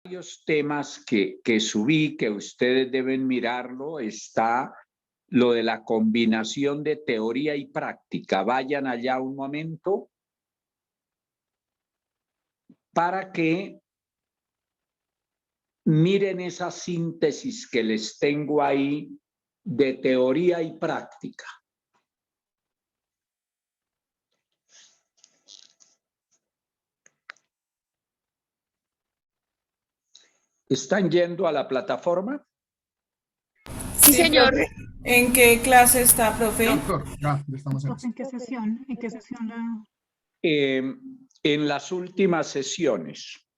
Varios temas que subí, que ustedes deben mirarlo, está lo de la combinación de teoría y práctica. Vayan allá un momento para que miren esa síntesis que les tengo ahí de teoría y práctica. ¿Están yendo a la plataforma? Sí, señor. Profe. ¿En qué clase está, profe? Doctor, ya estamos en Profe, ¿en qué sesión? ¿En qué sesión la...? En las últimas sesiones,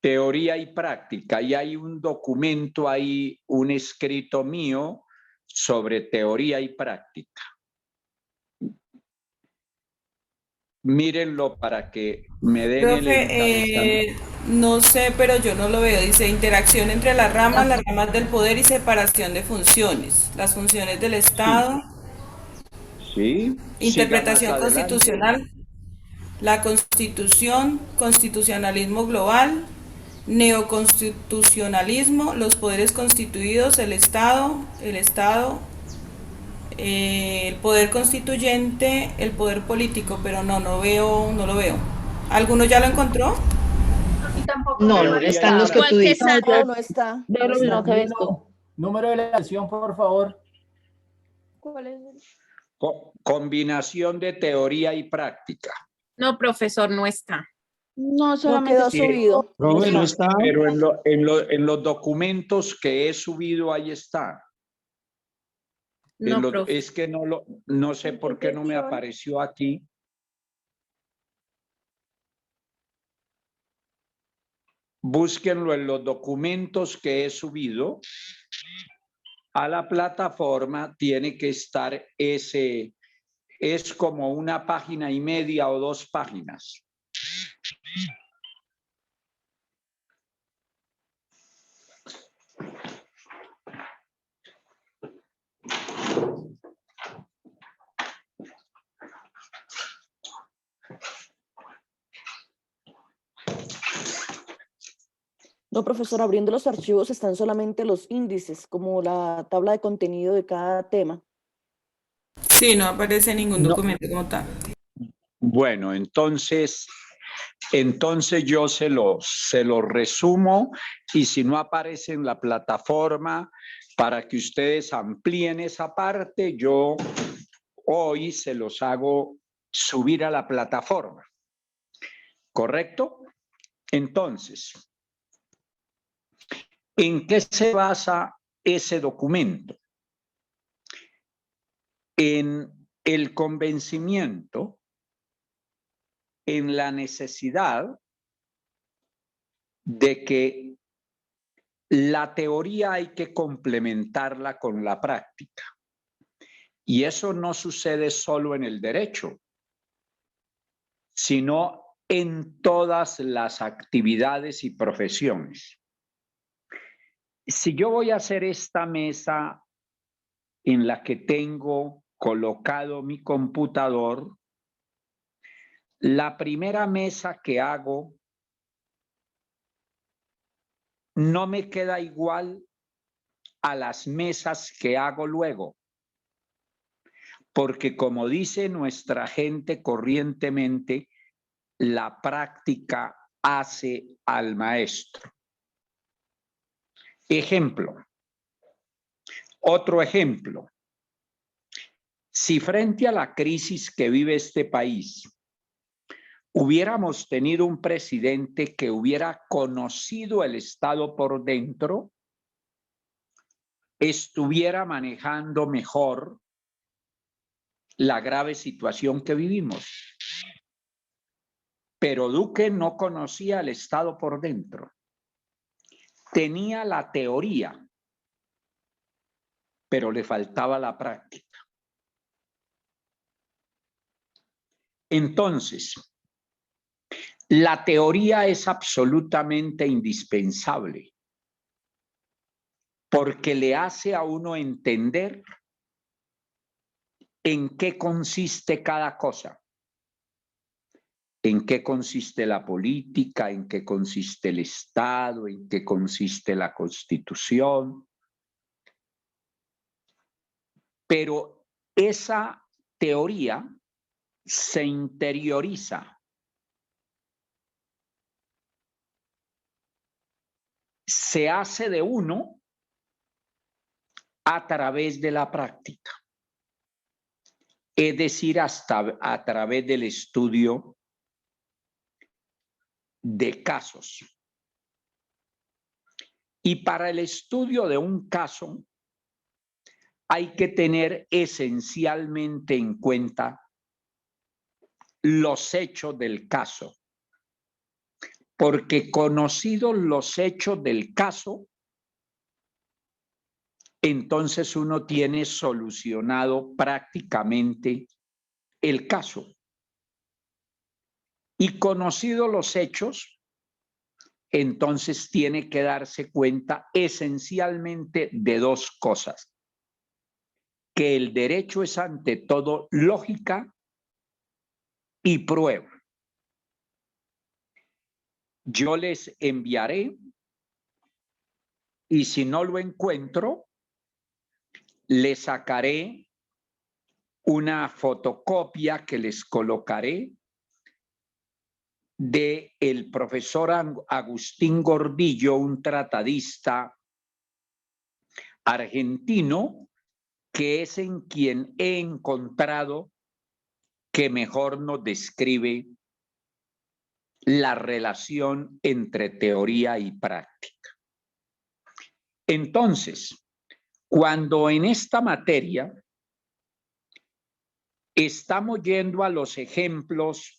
teoría y práctica, y hay un documento ahí, un escrito mío sobre teoría y práctica. Mírenlo para que me den el encabezamiento. No sé, pero yo no lo veo. Dice interacción entre las ramas del poder y separación de funciones. Las funciones del Estado, Sí, interpretación siga más adelante. constitucional, la Constitución, constitucionalismo global, neoconstitucionalismo, los poderes constituidos, el poder constituyente, el poder político, pero no lo veo. ¿Alguno ya lo encontró? No, no Teoría están y los que tú dices. No, no está. No, no, ¿qué ves tú? Número de la sesión, por favor. ¿Cuál es? Combinación de teoría y práctica. No, profesor, no está. No, No solamente quedó está. subido. Profe, no está. Pero en los documentos que he subido, ahí está. No, profe. Es que no sé por qué no me apareció aquí. Búsquenlo en los documentos que he subido a la plataforma. Tiene que estar ese, es como una página y media o 2 páginas. No, profesor, abriendo los archivos están solamente los índices, como la tabla de contenido de cada tema. Sí, no aparece ningún No. documento como tal. Bueno, entonces yo se lo resumo, y si no aparece en la plataforma, para que ustedes amplíen esa parte, yo hoy se los hago subir a la plataforma. ¿Correcto? Entonces, ¿en qué se basa ese documento? En el convencimiento, en la necesidad de que la teoría hay que complementarla con la práctica. Y eso no sucede solo en el derecho, sino en todas las actividades y profesiones. Si yo voy a hacer esta mesa en la que tengo colocado mi computador, la primera mesa que hago no me queda igual a las mesas que hago luego, porque como dice nuestra gente corrientemente, la práctica hace al maestro. Ejemplo, otro ejemplo. Si frente a la crisis que vive este país hubiéramos tenido un presidente que hubiera conocido el Estado por dentro, estuviera manejando mejor la grave situación que vivimos. Pero Duque no conocía el Estado por dentro. Tenía la teoría, pero le faltaba la práctica. Entonces, la teoría es absolutamente indispensable porque le hace a uno entender en qué consiste cada cosa. en qué consiste la política, en qué consiste el Estado, en qué consiste la Constitución. Pero esa teoría se interioriza, se hace de uno a través de la práctica, es decir, hasta a través del estudio de casos. Y para el estudio de un caso hay que tener esencialmente en cuenta los hechos del caso, porque conocidos los hechos del caso, entonces uno tiene solucionado prácticamente el caso. Y conocidos los hechos, entonces tiene que darse cuenta esencialmente de dos cosas: que el derecho es ante todo lógica y prueba. Yo les enviaré, y si no lo encuentro, le sacaré una fotocopia que les colocaré de el profesor Agustín Gordillo, un tratadista argentino, que es en quien he encontrado que mejor nos describe la relación entre teoría y práctica. Entonces, cuando en esta materia estamos yendo a los ejemplos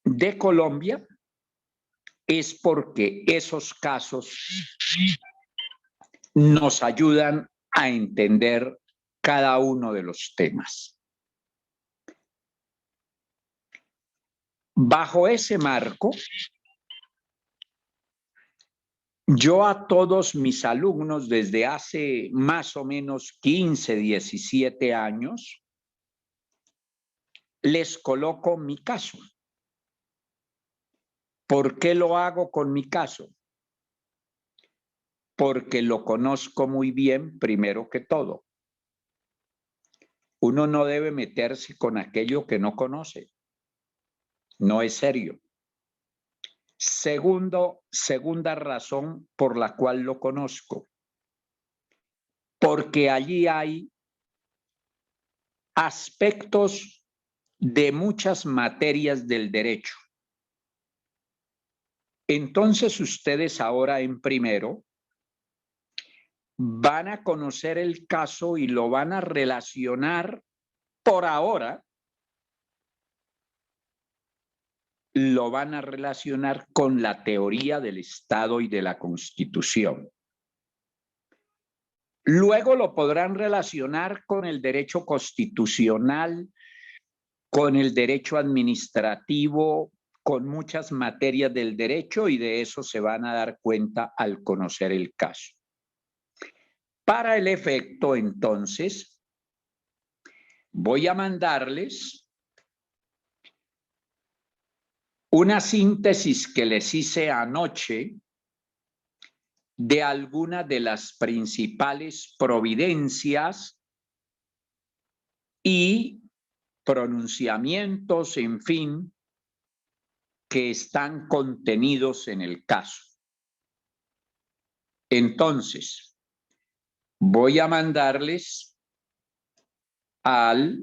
de Colombia, es porque esos casos nos ayudan a entender cada uno de los temas. Bajo ese marco, yo a todos mis alumnos desde hace más o menos 15, 17 años, les coloco mi caso. ¿Por qué lo hago con mi caso? Porque lo conozco muy bien, primero que todo. Uno no debe meterse con aquello que no conoce. No es serio. Segunda razón por la cual lo conozco. Porque allí hay aspectos de muchas materias del derecho. Entonces ustedes ahora en primero van a conocer el caso y lo van a relacionar por ahora. Lo van a relacionar con la teoría del Estado y de la Constitución. Luego lo podrán relacionar con el derecho constitucional, con el derecho administrativo, con muchas materias del derecho, y de eso se van a dar cuenta al conocer el caso. Para el efecto, entonces, voy a mandarles una síntesis que les hice anoche de algunas de las principales providencias y pronunciamientos, en fin, que están contenidos en el caso. Entonces, voy a mandarles al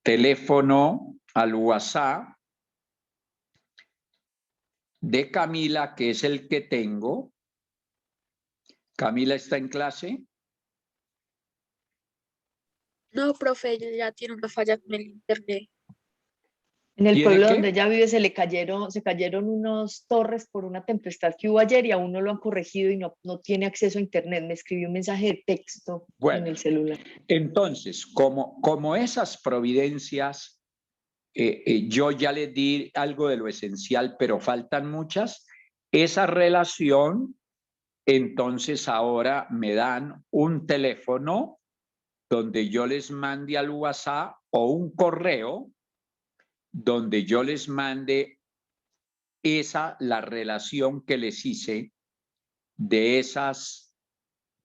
teléfono, al WhatsApp de Camila, que es el que tengo. ¿Camila está en clase? No, profe, ella ya tiene una falla con el internet. En el ¿Tiene pueblo qué? donde ella vive se cayeron unos torres por una tempestad que hubo ayer y aún no lo han corregido y no tiene acceso a internet. Me escribió un mensaje de texto en el celular. Entonces, como esas providencias, yo ya les di algo de lo esencial, pero faltan muchas. Esa relación, entonces ahora me dan un teléfono donde yo les mande al WhatsApp o un correo donde yo les mande la relación que les hice de esas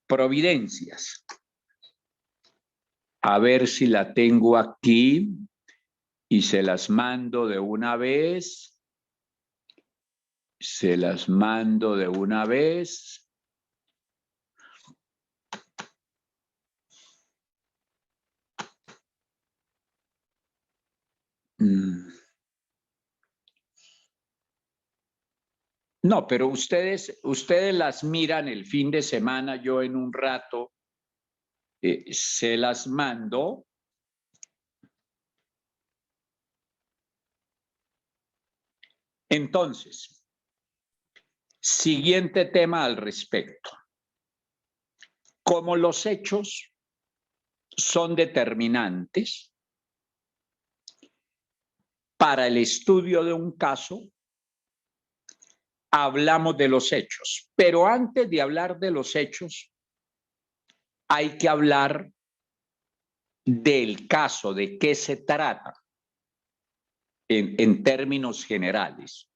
providencias. A ver si la tengo aquí y se las mando de una vez. Se las mando de una vez. No, pero ustedes las miran el fin de semana, yo en un rato se las mando. Entonces, siguiente tema al respecto. Como los hechos son determinantes para el estudio de un caso, hablamos de los hechos. Pero antes de hablar de los hechos, hay que hablar del caso, de qué se trata en términos generales.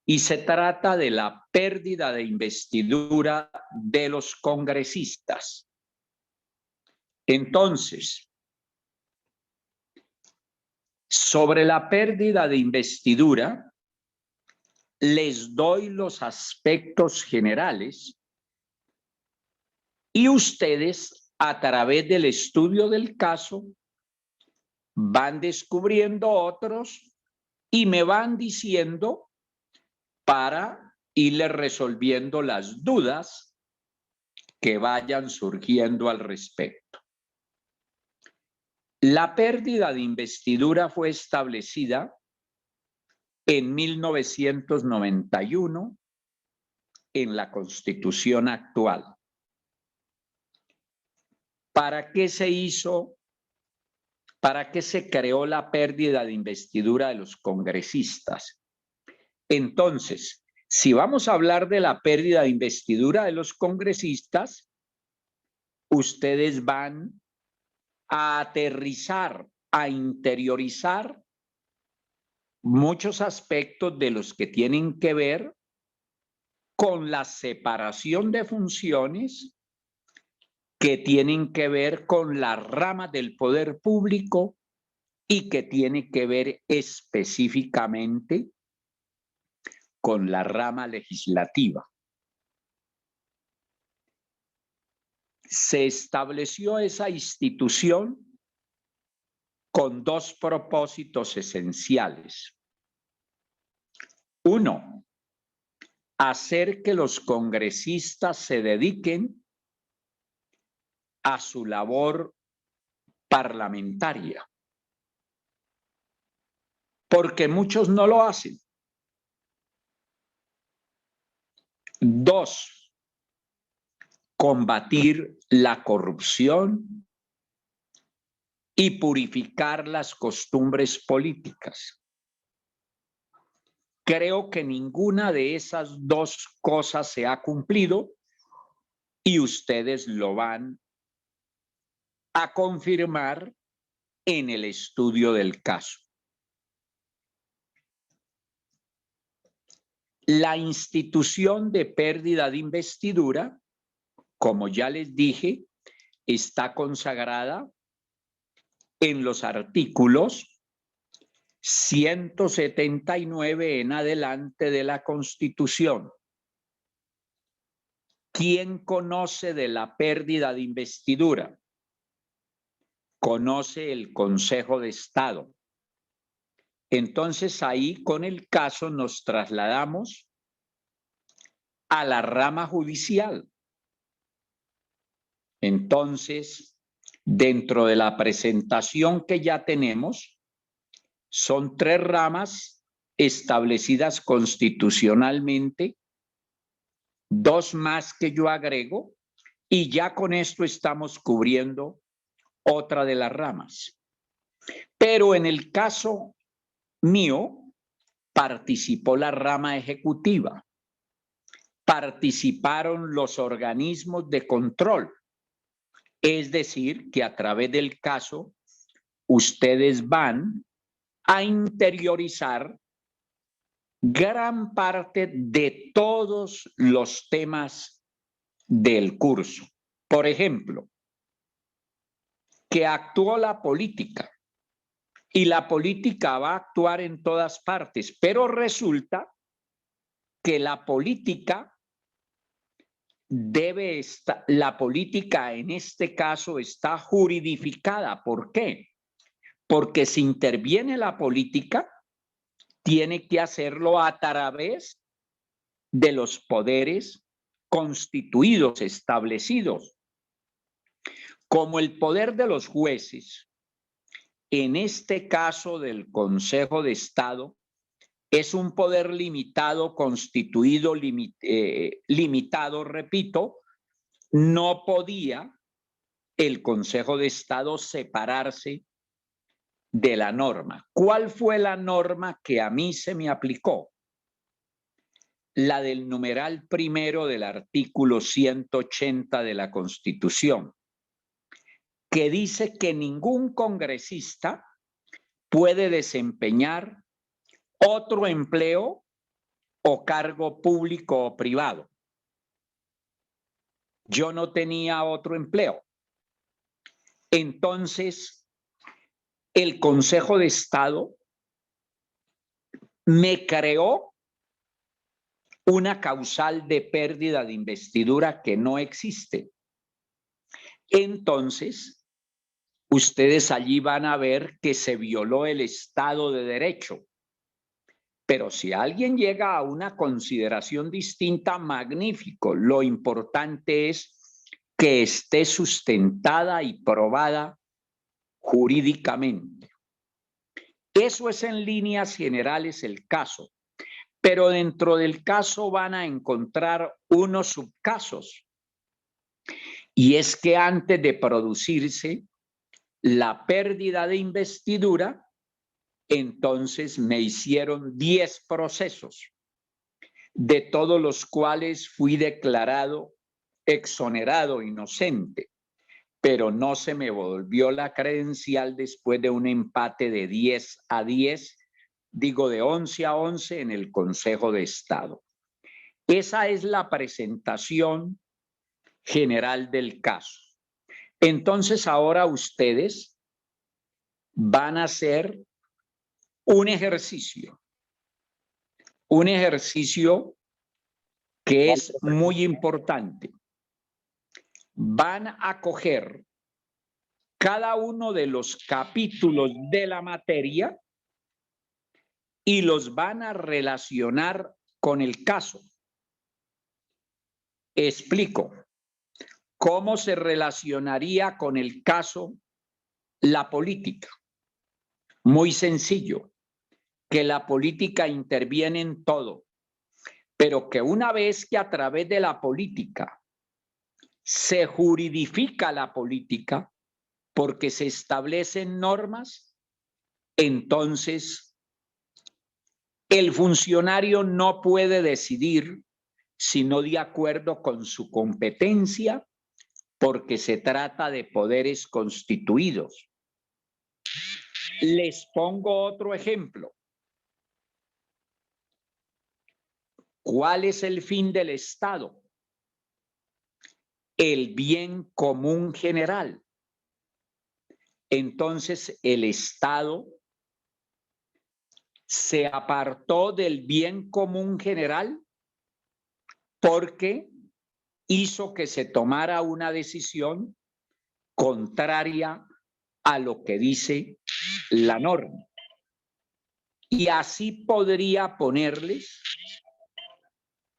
Y se trata de la pérdida de investidura de los congresistas. Entonces, sobre la pérdida de investidura, les doy los aspectos generales y ustedes, a través del estudio del caso, van descubriendo otros y me van diciendo para irles resolviendo las dudas que vayan surgiendo al respecto. La pérdida de investidura fue establecida en 1991 en la Constitución actual. ¿Para qué se hizo? ¿Para qué se creó la pérdida de investidura de los congresistas? Entonces, si vamos a hablar de la pérdida de investidura de los congresistas, ustedes van a aterrizar, a interiorizar muchos aspectos de los que tienen que ver con la separación de funciones, que tienen que ver con la rama del poder público y que tiene que ver específicamente con la rama legislativa. Se estableció esa institución con dos propósitos esenciales. Uno, hacer que los congresistas se dediquen a su labor parlamentaria, porque muchos no lo hacen. Dos, combatir la corrupción y purificar las costumbres políticas. Creo que ninguna de esas dos cosas se ha cumplido y ustedes lo van a confirmar en el estudio del caso. La institución de pérdida de investidura, como ya les dije, está consagrada en los artículos 179 en adelante de la Constitución. ¿Quién conoce de la pérdida de investidura? Conoce el Consejo de Estado. Entonces ahí con el caso nos trasladamos a la rama judicial. Entonces, dentro de la presentación que ya tenemos, son 3 ramas establecidas constitucionalmente, 2 más que yo agrego, y ya con esto estamos cubriendo otra de las ramas. Pero en el caso mío, participó la rama ejecutiva, participaron los organismos de control, es decir, que a través del caso, ustedes van a interiorizar gran parte de todos los temas del curso. Por ejemplo, que actuó la política y la política va a actuar en todas partes, pero resulta que la política la política en este caso está juridificada. ¿Por qué? Porque si interviene la política, tiene que hacerlo a través de los poderes constituidos, establecidos, como el poder de los jueces. En este caso del Consejo de Estado, es un poder limitado, constituido, limitado, repito, no podía el Consejo de Estado separarse de la norma. ¿Cuál fue la norma que a mí se me aplicó? La del numeral primero del artículo 180 de la Constitución, que dice que ningún congresista puede desempeñar otro empleo o cargo público o privado. Yo no tenía otro empleo. Entonces, el Consejo de Estado me creó una causal de pérdida de investidura que no existe. Entonces, ustedes allí van a ver que se violó el Estado de Derecho. Pero si alguien llega a una consideración distinta, magnífico. Lo importante es que esté sustentada y probada jurídicamente. Eso es en líneas generales el caso. Pero dentro del caso van a encontrar unos subcasos. Y es que antes de producirse la pérdida de investidura, entonces me hicieron 10 procesos, de todos los cuales fui declarado exonerado, inocente, pero no se me volvió la credencial después de un empate de 10-10, digo de 11-11 en el Consejo de Estado. Esa es la presentación general del caso. Entonces ahora ustedes van a hacer un ejercicio que es muy importante. Van a coger cada uno de los capítulos de la materia y los van a relacionar con el caso. Explico. ¿Cómo se relacionaría con el caso la política? Muy sencillo. Que la política interviene en todo, pero que una vez que a través de la política se juridifica la política porque se establecen normas, entonces el funcionario no puede decidir sino de acuerdo con su competencia, porque se trata de poderes constituidos. Les pongo otro ejemplo. ¿Cuál es el fin del Estado? El bien común general. Entonces, el Estado se apartó del bien común general porque hizo que se tomara una decisión contraria a lo que dice la norma. Y así podría ponerles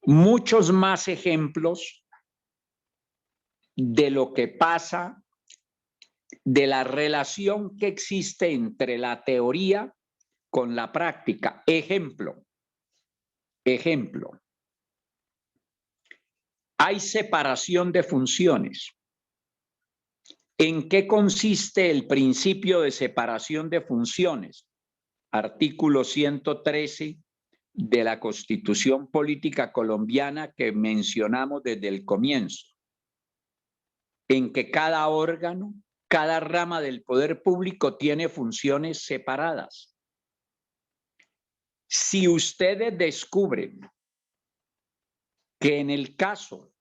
muchos más ejemplos de lo que pasa, de la relación que existe entre la teoría con la práctica. Ejemplo. Hay separación de funciones. ¿En qué consiste el principio de separación de funciones? Artículo 113 de la Constitución Política Colombiana que mencionamos desde el comienzo, en que cada órgano, cada rama del poder público tiene funciones separadas. Si ustedes descubren que en el caso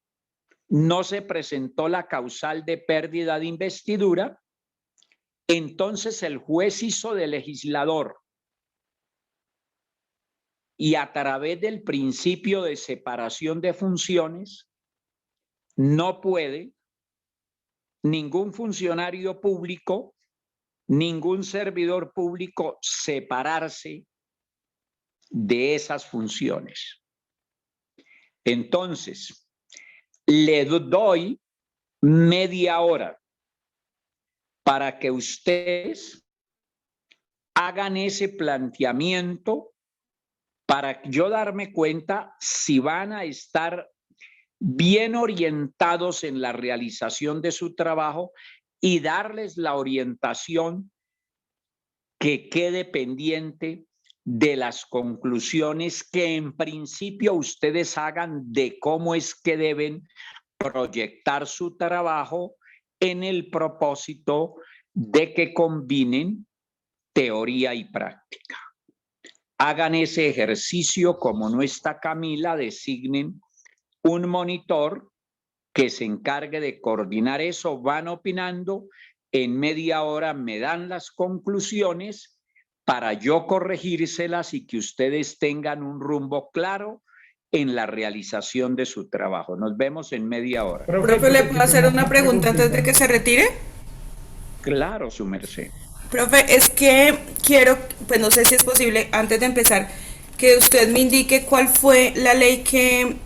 no se presentó la causal de pérdida de investidura, entonces el juez hizo de legislador y a través del principio de separación de funciones no puede ningún funcionario público, ningún servidor público separarse de esas funciones. Entonces, le doy media hora para que ustedes hagan ese planteamiento para yo darme cuenta si van a estar bien orientados en la realización de su trabajo y darles la orientación que quede pendiente de las conclusiones que en principio ustedes hagan de cómo es que deben proyectar su trabajo en el propósito de que combinen teoría y práctica. Hagan ese ejercicio, como no está Camila, designen un monitor que se encargue de coordinar eso, van opinando, en media hora me dan las conclusiones para yo corregírselas y que ustedes tengan un rumbo claro en la realización de su trabajo. Nos vemos en media hora. Profe, ¿le puedo hacer una pregunta antes de que se retire? Claro, su merced. Profe, es que quiero, pues no sé si es posible, antes de empezar, que usted me indique cuál fue la ley que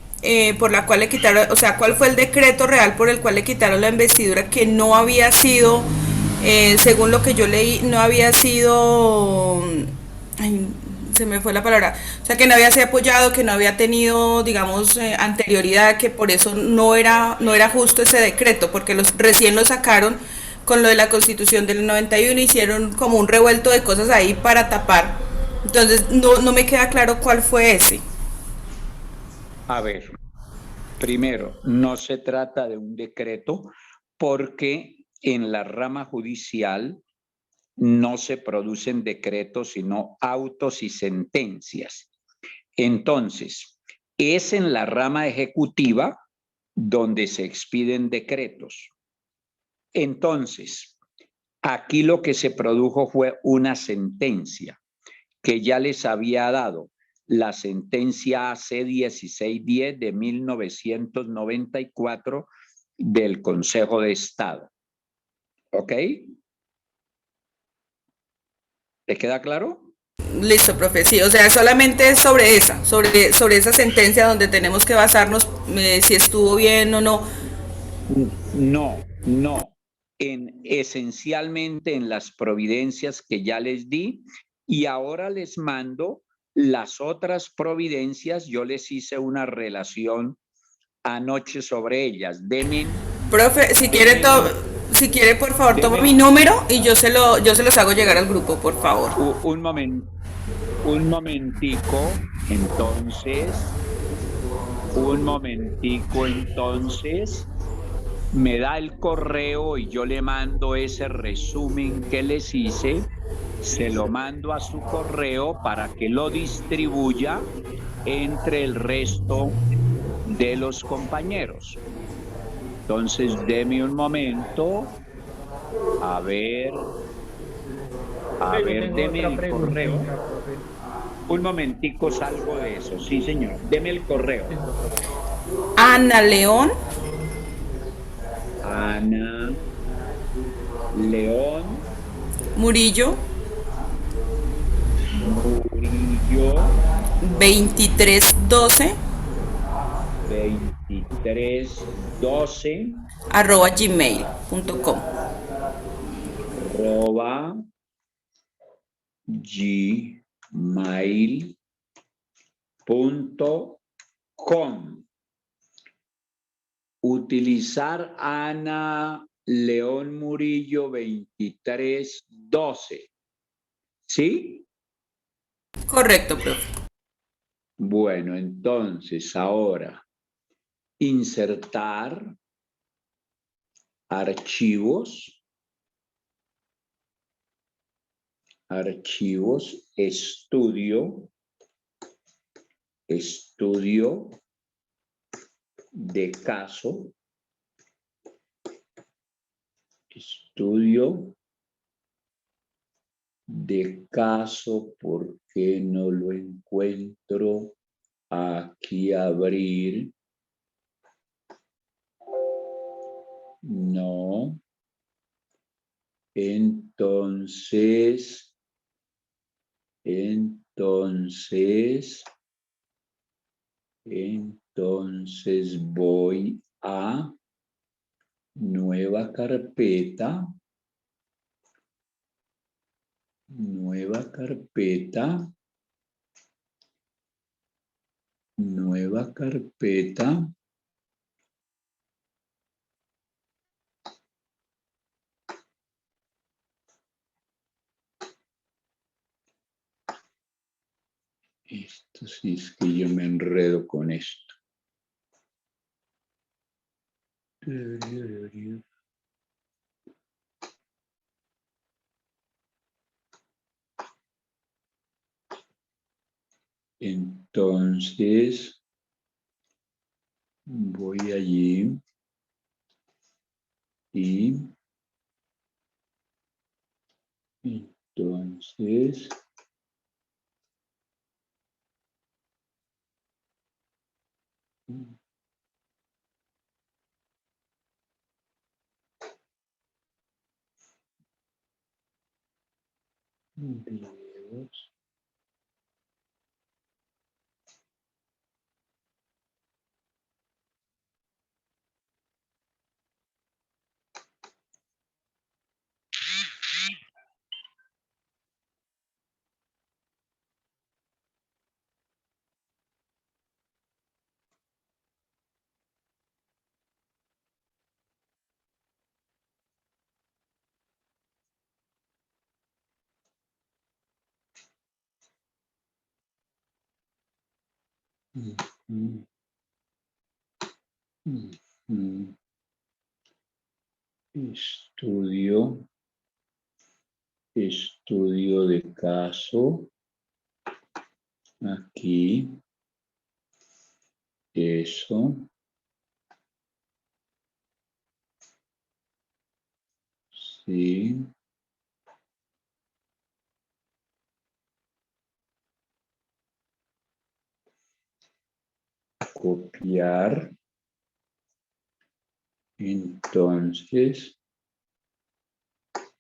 por la cual le quitaron, o sea, cuál fue el decreto real por el cual le quitaron la investidura, que no había sido, según lo que yo leí, no había sido, ay, se me fue la palabra, o sea, que no había sido apoyado, que no había tenido, digamos, anterioridad, que por eso no era justo ese decreto, porque recién lo sacaron con lo de la Constitución del 91, hicieron como un revuelto de cosas ahí para tapar. Entonces, no me queda claro cuál fue ese. A ver, primero, no se trata de un decreto porque en la rama judicial no se producen decretos, sino autos y sentencias. Entonces, es en la rama ejecutiva donde se expiden decretos. Entonces, aquí lo que se produjo fue una sentencia que ya les había dado, la sentencia AC-1610 de 1994 del Consejo de Estado. ¿Ok? ¿Le queda claro? Listo, profe, sí, o sea, solamente es sobre esa sentencia donde tenemos que basarnos si estuvo bien o no. No. Esencialmente en las providencias que ya les di y ahora les mando las otras providencias. Yo les hice una relación anoche sobre ellas. Profe, si quiere, por favor, tome mi número y yo se los hago llegar al grupo, por favor. Un momentico, entonces, me da el correo y yo le mando ese resumen que les hice, se lo mando a su correo para que lo distribuya entre el resto de los compañeros. Entonces, deme un momento. A ver, deme el correo. Un momentico, salgo de eso. Sí, señor. Deme el correo. Ana León Murillo 2312 @gmail.com gmail.com. Utilizar Ana León Murillo 2312. ¿Sí? Correcto, profe. Bueno, entonces ahora insertar archivos, estudio, estudio de caso, estudio de caso, ¿por qué no lo encuentro? Aquí abrir. No. Entonces voy a nueva carpeta, nueva carpeta, nueva carpeta. Esto sí es que yo me enredo con esto. Entonces, voy allí y entonces videos. Mm, mm, mm. Estudio de caso, aquí, eso, sí, copiar, entonces,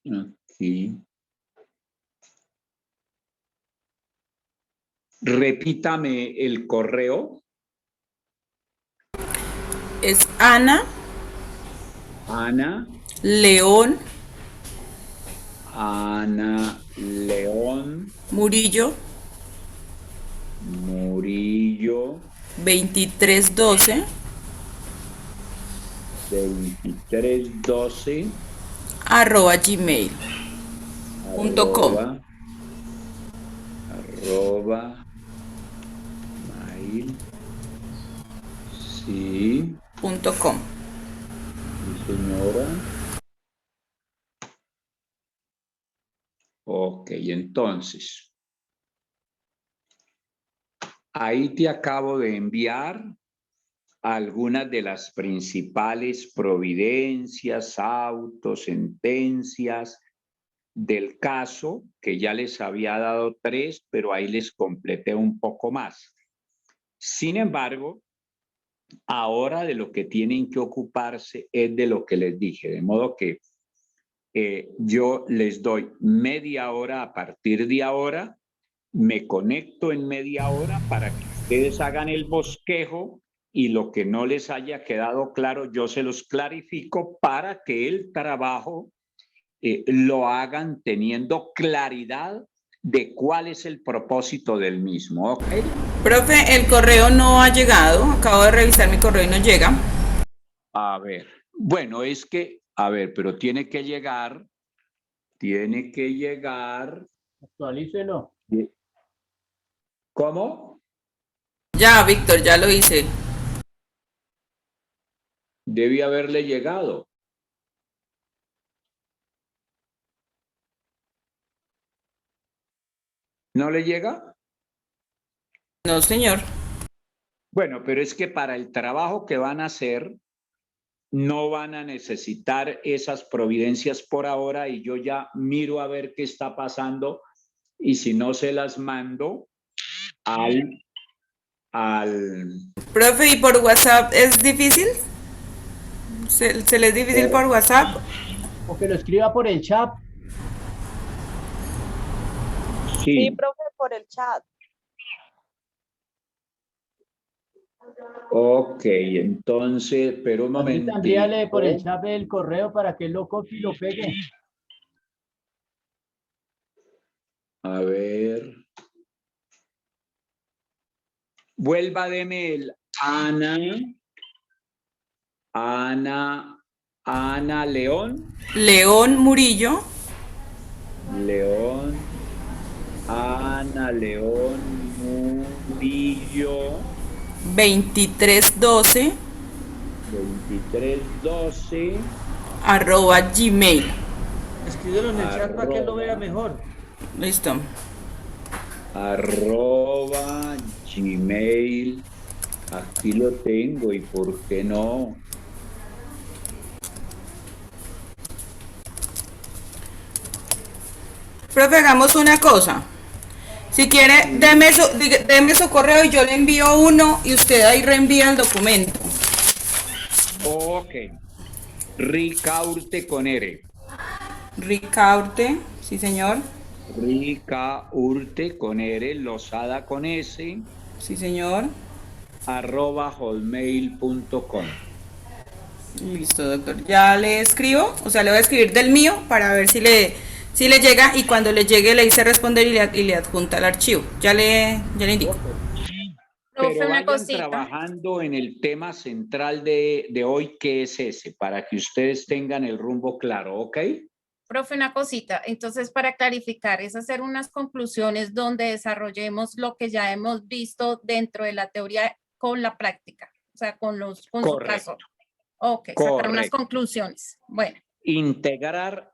aquí, repítame el correo. Es Ana Ana León León Murillo Murillo 2312 2312 @gmail.com. arroba mail, sí, .com. sí, señora. Ok, entonces, ahí te acabo de enviar algunas de las principales providencias, autos, sentencias del caso, que ya les había dado 3, pero ahí les completé un poco más. Sin embargo, ahora de lo que tienen que ocuparse es de lo que les dije, de modo que yo les doy media hora a partir de ahora, me conecto en media hora para que ustedes hagan el bosquejo y lo que no les haya quedado claro, yo se los clarifico para que el trabajo lo hagan teniendo claridad de cuál es el propósito del mismo, ¿ok? Profe, el correo no ha llegado. Acabo de revisar mi correo y no llega. A ver, bueno, es que, a ver, pero tiene que llegar. Actualícelo. ¿Cómo? Ya, Víctor, ya lo hice. Debe haberle llegado. ¿No le llega? No, señor. Bueno, pero es que para el trabajo que van a hacer, no van a necesitar esas providencias por ahora y yo ya miro a ver qué está pasando y si no se las mando al... Profe, ¿y por WhatsApp es difícil? ¿Se le es difícil por WhatsApp? O que lo escriba por el chat. Sí, profe, por el chat. ok, entonces, pero un momento. Envíale por el chat el correo para que él lo copie y lo pegue. A ver. Vuelva, deme el Ana León. León Murillo. León. Ana León Murillo. 2312 @gmail. Escríbelo en el chat para que él lo vea mejor. Listo. @gmail. Aquí lo tengo y por qué no. Profe, hagamos una cosa. Si quiere, deme su correo y yo le envío uno y usted ahí reenvía el documento. Ok. Ricaurte con R. Ricaurte, sí señor. Ricaurte con R, Lozada con S. Sí señor. @hotmail.com. Listo, doctor. Ya le escribo, o sea, le voy a escribir del mío para ver si le llega y cuando le llegue le hice responder y le adjunta el archivo. Ya le indico. Pero vayan trabajando en el tema central de hoy, que es ese, para que ustedes tengan el rumbo claro, ¿ok? Profe, una cosita. Entonces, para clarificar, es hacer unas conclusiones donde desarrollemos lo que ya hemos visto dentro de la teoría con la práctica, o sea, con su caso. Ok, sacar unas conclusiones. Bueno. Integrar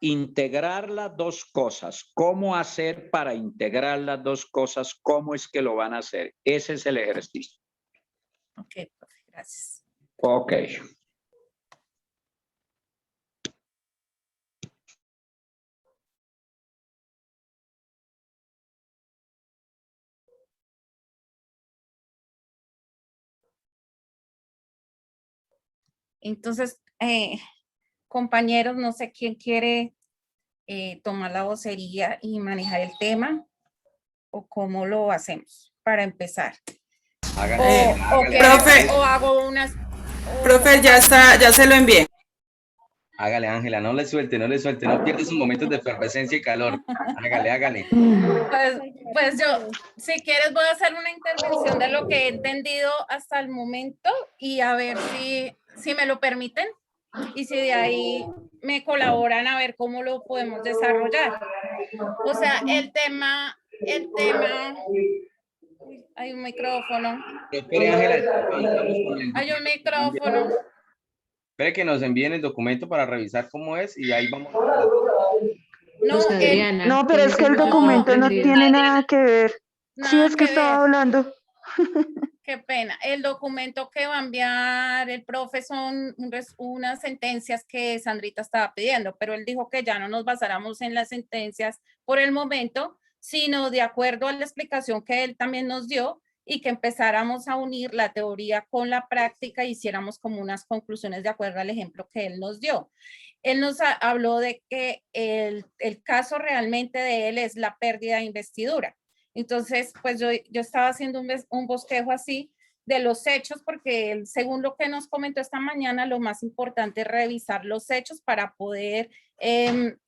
las dos cosas. ¿Cómo hacer para integrar las dos cosas? ¿Cómo es que lo van a hacer? Ese es el ejercicio. Ok, profe, gracias. Ok. Entonces, compañeros, no sé quién quiere tomar la vocería y manejar el tema o cómo lo hacemos para empezar. Profe, o hago unas... profe, ya se lo envié. Hágale, Ángela, no le suelte, no pierda sus momentos de efervescencia y calor. Hágale. Pues yo, si quieres, voy a hacer una intervención de lo que he entendido hasta el momento y a ver si me lo permiten y si de ahí me colaboran a ver cómo lo podemos desarrollar. O sea, el tema, hay un micrófono. Espere, Ángela. Hay un micrófono. Espere que nos envíen el documento para revisar cómo es y ahí vamos. No, pero es que el documento no tiene nada que ver. Sí, es que estaba hablando. Qué pena. El documento que va a enviar el profe son unas sentencias que Sandrita estaba pidiendo, pero él dijo que ya no nos basáramos en las sentencias por el momento, sino de acuerdo a la explicación que él también nos dio y que empezáramos a unir la teoría con la práctica e hiciéramos como unas conclusiones de acuerdo al ejemplo que él nos dio. Él nos habló de que el caso realmente de él es la pérdida de investidura. Entonces, pues yo estaba haciendo un bosquejo así de los hechos, porque según lo que nos comentó esta mañana, lo más importante es revisar los hechos para poder,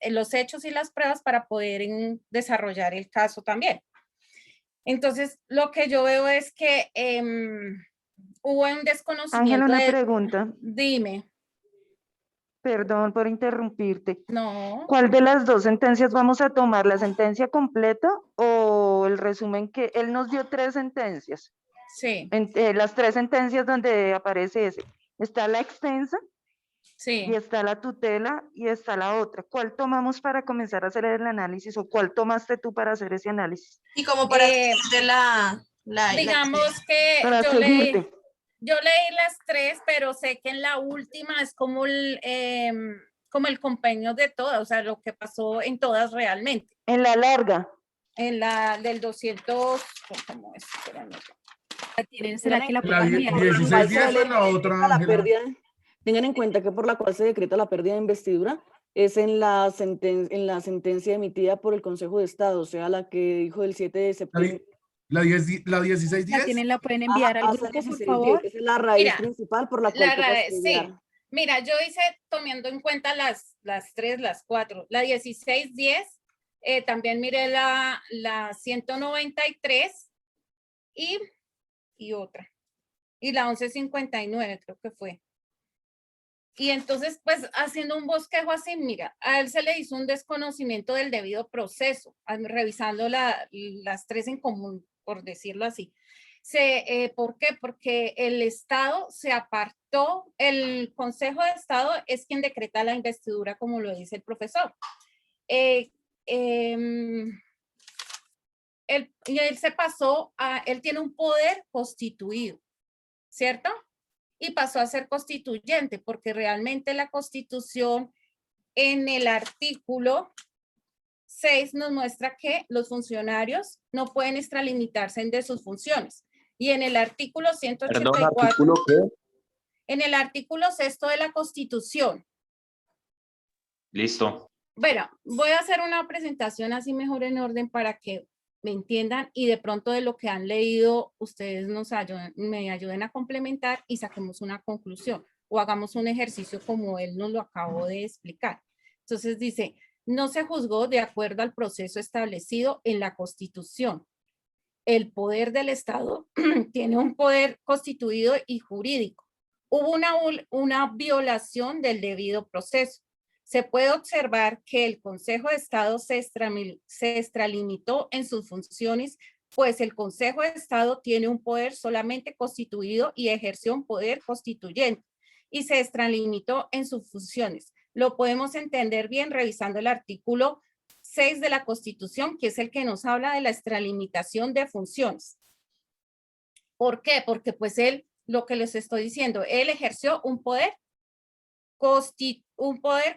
los hechos y las pruebas para poder desarrollar el caso también. Entonces, lo que yo veo es que hubo un desconocimiento. Ángela, una pregunta. Dime. Perdón por interrumpirte. No. ¿Cuál de las dos sentencias vamos a tomar? ¿La sentencia completa o el resumen que él nos dio 3 sentencias? Sí. Las 3 sentencias donde aparece ese. Está la extensa. Sí. Y está la tutela y está la otra. ¿Cuál tomamos para comenzar a hacer el análisis o cuál tomaste tú para hacer ese análisis? Y como para hacer digamos que para yo seguirte. Yo leí las tres, pero sé que en la última es como como el compendio de todas, o sea, lo que pasó en todas realmente. En la larga. En la del 200, ¿cómo es? Espérame. ¿Será que la La pueden enviar? 1610 o la otra, Ángela. Tengan en cuenta que por la cual se decreta la pérdida de investidura es en la sentencia emitida por el Consejo de Estado, o sea, la que dijo del 7 de septiembre. La 1610. ¿La pueden enviar al grupo, por favor? Esa es la raíz Mira, principal por la cual toca sí. estudiar. Mira, yo hice tomando en cuenta las tres, las cuatro. La 1610, también miré la 193 y otra. Y la 1159 creo que fue. Y entonces, pues, haciendo un bosquejo así, mira, a él se le hizo un desconocimiento del debido proceso, revisando las tres en común, por decirlo así. ¿Por qué? Porque el Estado se apartó, el Consejo de Estado es quien decreta la investidura, como lo dice el profesor. Y él se pasó él tiene un poder constituido, ¿cierto? Y pasó a ser constituyente, porque realmente la Constitución en el artículo 6 nos muestra que los funcionarios no pueden extralimitarse de sus funciones. Y en el artículo 184, Perdón, ¿artículo qué? en el artículo 6 de la Constitución. Listo. Bueno, voy a hacer una presentación así mejor en orden para que me entiendan y de pronto de lo que han leído ustedes me ayuden a complementar y saquemos una conclusión o hagamos un ejercicio como él nos lo acabó de explicar. Entonces dice, no se juzgó de acuerdo al proceso establecido en la Constitución. El poder del Estado tiene un poder constituido y jurídico. Hubo una violación del debido proceso. Se puede observar que el Consejo de Estado se extralimitó en sus funciones, pues el Consejo de Estado tiene un poder solamente constituido y ejerció un poder constituyente y se extralimitó en sus funciones. Lo podemos entender bien revisando el artículo 6 de la Constitución, que es el que nos habla de la extralimitación de funciones. ¿Por qué? Porque pues lo que les estoy diciendo, él ejerció un poder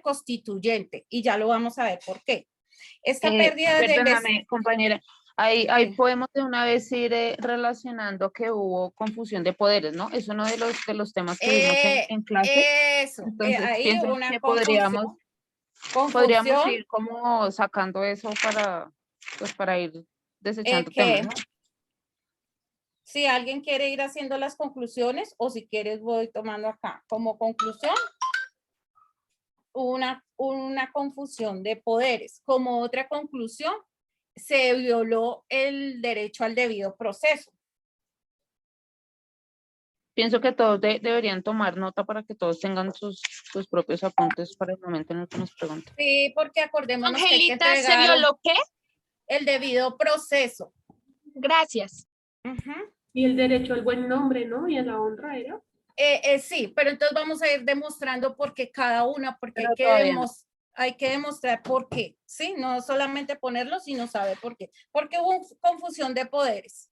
constituyente y ya lo vamos a ver por qué. Esta pérdida Perdóname, compañera, ahí podemos de una vez ir relacionando que hubo confusión de poderes, ¿no? Es uno de los temas que vimos en clase. Eso, Entonces, ahí pienso hubo una que podríamos ir como sacando eso para ir desechando temas, ¿no? Si alguien quiere ir haciendo las conclusiones o si quieres voy tomando acá como conclusión una confusión de poderes. Como otra conclusión, se violó el derecho al debido proceso. Pienso que todos deberían tomar nota para que todos tengan sus propios apuntes para el momento en el que nos pregunten. Sí, porque acordémonos Angelita, que hay que ¿se violó qué? El debido proceso. Gracias. Y el derecho al buen nombre, ¿no? Y a la honra era. Sí, pero entonces vamos a ir demostrando por qué cada una, porque hay que demostrar por qué, ¿sí? No solamente ponerlo, sino saber por qué. Porque hubo confusión de poderes,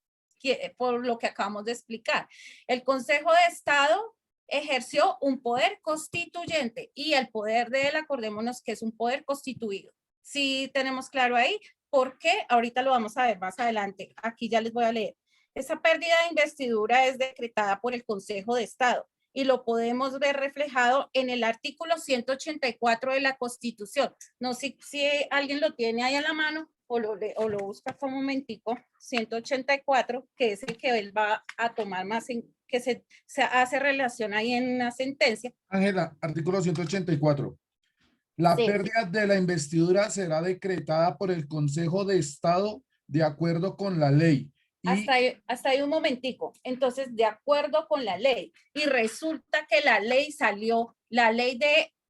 por lo que acabamos de explicar. El Consejo de Estado ejerció un poder constituyente y el poder de él, acordémonos que es un poder constituido. Sí tenemos claro ahí por qué, ahorita lo vamos a ver más adelante. Aquí ya les voy a leer. Esa pérdida de investidura es decretada por el Consejo de Estado y lo podemos ver reflejado en el artículo 184 de la Constitución. No sé si alguien lo tiene ahí a la mano o lo busca un momentico. 184, que es el que él va a tomar más, que se hace relación ahí en una sentencia. Ángela, artículo 184. La pérdida de la investidura será decretada por el Consejo de Estado de acuerdo con la ley. Hasta ahí un momentico. Entonces, de acuerdo con la ley. Y resulta que la ley salió, la ley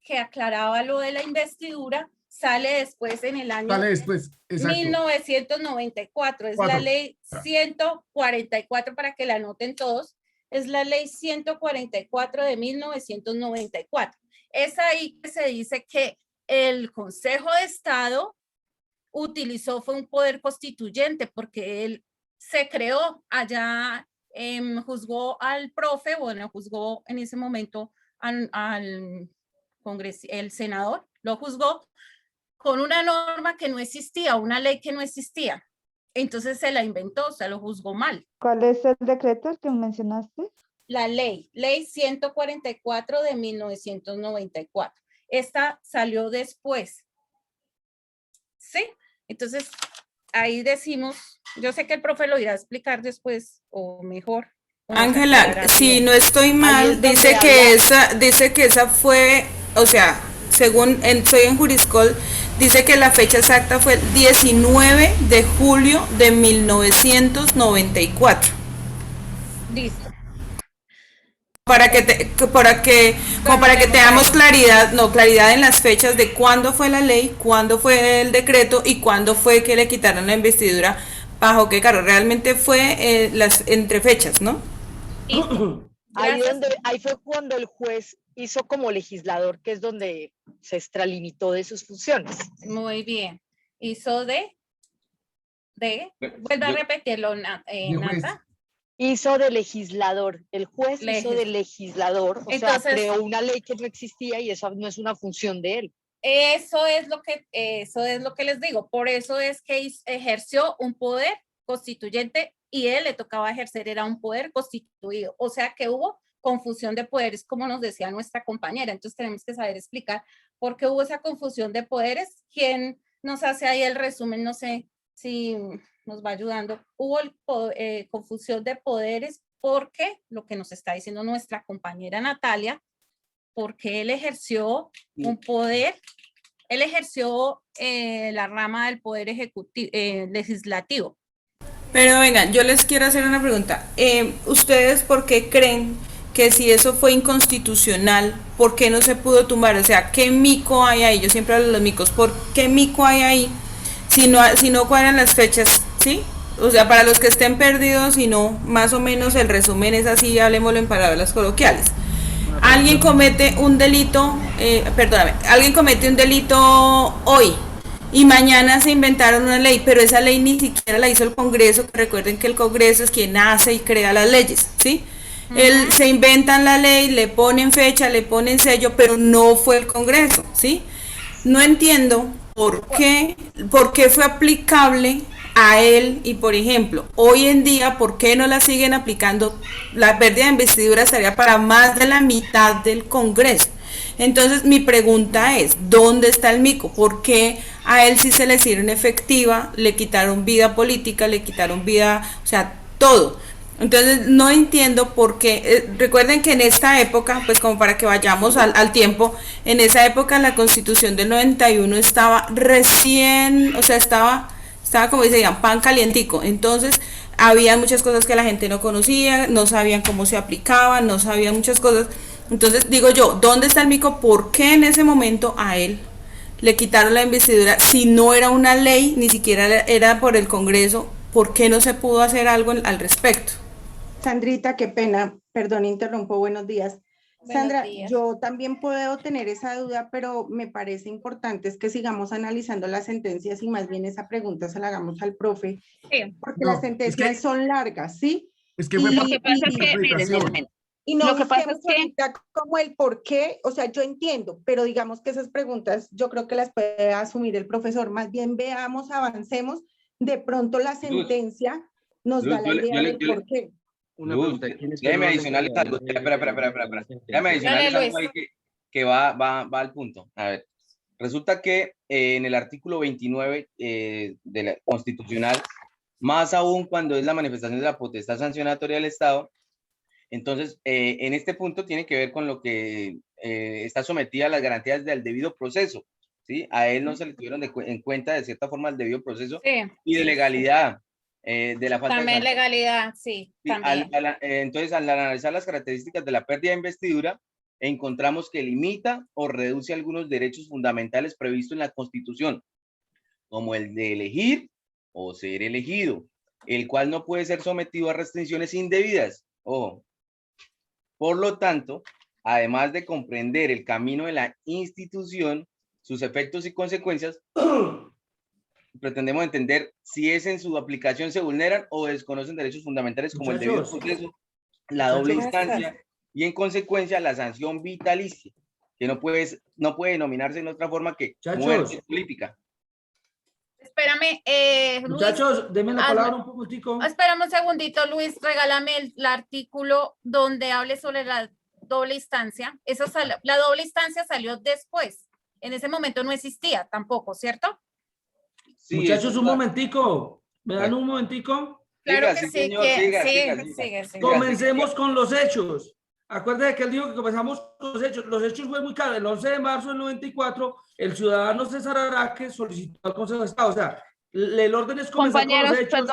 que aclaraba lo de la investidura, sale después en el año 1994. Es la ley 144, para que la anoten todos. Es la ley 144 de 1994. Es ahí que se dice que el Consejo de Estado fue un poder constituyente, porque él se creó allá juzgó al profe, bueno, juzgó en ese momento al el senador, lo juzgó con una norma que no existía, una ley que no existía. Entonces se la inventó, se lo juzgó mal. ¿Cuál es el decreto que mencionaste? La ley 144 de 1994. Esta salió después. ¿Sí? Entonces, ahí decimos, yo sé que el profe lo irá a explicar después o mejor. Ángela, si no estoy mal, dice que esa fue, o sea, según soy en Juriscol, dice que la fecha exacta fue el 19 de julio de 1994. Listo. Para que tengamos claridad en las fechas de cuándo fue la ley, cuándo fue el decreto y cuándo fue que le quitaron la investidura, bajo qué cargo. Realmente fue entre fechas, ¿no? Ahí fue cuando el juez hizo como legislador, que es donde se extralimitó de sus funciones. Muy bien. Hizo vuelve a repetirlo, Nata. Hizo de legislador, el juez hizo de legislador, o sea, creó una ley que no existía y eso no es una función de él. Eso es lo que les digo, por eso es que ejerció un poder constituyente y él le tocaba ejercer, era un poder constituido, o sea que hubo confusión de poderes, como nos decía nuestra compañera, entonces tenemos que saber explicar por qué hubo esa confusión de poderes. ¿Quién nos hace ahí el resumen? No sé si nos va ayudando. Hubo confusión de poderes porque lo que nos está diciendo nuestra compañera Natalia, porque él ejerció un poder, él ejerció la rama del poder ejecutivo, legislativo. Pero vengan, yo les quiero hacer una pregunta. ¿Ustedes por qué creen que si eso fue inconstitucional, por qué no se pudo tumbar? O sea, ¿qué mico hay ahí? Yo siempre hablo de los micos. ¿Por qué mico hay ahí si no cuadran las fechas? ¿Sí? O sea, para los que estén perdidos, si no, más o menos el resumen es así, hablemoslo en palabras coloquiales. Alguien comete un delito, alguien comete un delito hoy y mañana se inventaron una ley, pero esa ley ni siquiera la hizo el Congreso, que recuerden que el Congreso es quien hace y crea las leyes, ¿sí? Se inventan la ley, le ponen fecha, le ponen sello, pero no fue el Congreso, ¿sí? No entiendo por qué fue aplicable a él y, por ejemplo, hoy en día, ¿por qué no la siguen aplicando? La pérdida de investidura estaría para más de la mitad del Congreso. Entonces, mi pregunta es, ¿dónde está el mico? ¿Por qué a él sí se le hicieron efectiva, le quitaron vida política, le quitaron vida, o sea, todo? Entonces, no entiendo por qué. Recuerden que en esta época, pues como para que vayamos al tiempo, en esa época la Constitución del 91 estaba recién, o sea, estaba como decían, pan calientico. Entonces había muchas cosas que la gente no conocía, no sabían cómo se aplicaban, no sabían muchas cosas. Entonces digo yo, ¿dónde está el mico? ¿Por qué en ese momento a él le quitaron la investidura? Si no era una ley, ni siquiera era por el Congreso, ¿por qué no se pudo hacer algo al respecto? Sandrita, qué pena, perdón, interrumpo, buenos días. Sandra, días. yo también puedo tener esa duda, pero me parece importante es que sigamos analizando las sentencias y más bien esa pregunta se la hagamos al profe, porque las sentencias son largas, ¿sí? Es que fue lo que pasa es que, miren. Y no lo que pasa es que ahorita como el por qué, o sea, yo entiendo, pero digamos que esas preguntas yo creo que las puede asumir el profesor, más bien veamos, avancemos, de pronto la sentencia nos da la idea del por qué. Déjeme adicionarles algo. Espera. Déjame adicionarles algo ahí que va al punto. A ver, resulta que en el artículo 29 de la Constitucional, más aún cuando es la manifestación de la potestad sancionatoria del Estado, entonces en este punto tiene que ver con lo que está sometida a las garantías del debido proceso, ¿sí? A él no se le tuvieron en cuenta de cierta forma el debido proceso y de legalidad. De la falta también de legalidad, sí. También. Entonces, al analizar las características de la pérdida de investidura, encontramos que limita o reduce algunos derechos fundamentales previstos en la Constitución, como el de elegir o ser elegido, el cual no puede ser sometido a restricciones indebidas. Ojo. Por lo tanto, además de comprender el camino de la institución, sus efectos y consecuencias, pretendemos entender si es en su aplicación se vulneran o desconocen derechos fundamentales como el debido proceso, la doble instancia y en consecuencia la sanción vitalicia, que no puede denominarse en otra forma que muerte política. Espérame, Luis. Muchachos, denme la palabra un poquitico. Espérame un segundito, Luis, regálame el artículo donde hable sobre la doble instancia. La doble instancia salió después. En ese momento no existía tampoco, ¿cierto? Sí, muchachos, un momentico. ¿Me dan un momentico? Claro que sí, señor, sigue. Comencemos con los hechos. Acuérdense que él dijo que comenzamos con los hechos. Los hechos fue muy claro. El 11 de marzo del 94, el ciudadano César Araque solicitó al Consejo de Estado. O sea, el orden es comenzar con los hechos.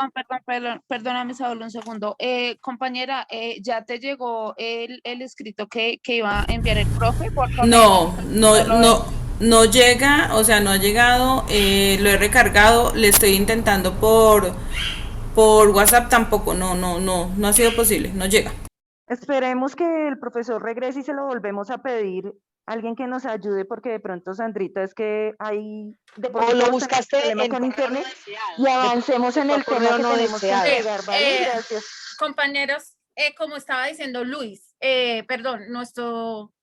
Perdóname, Saúl, un segundo. Compañera, ¿ya te llegó el escrito que iba a enviar el profe? Por favor. No llega, o sea, no ha llegado, lo he recargado, le estoy intentando por WhatsApp, tampoco, no ha sido posible, no llega. Esperemos que el profesor regrese y se lo volvemos a pedir. Alguien que nos ayude, porque de pronto, Sandrita, es que hay de pronto lo buscaste con internet y avancemos en el tema que tenemos que entregar, ¿vale? Gracias. Compañeros, como estaba diciendo Luis,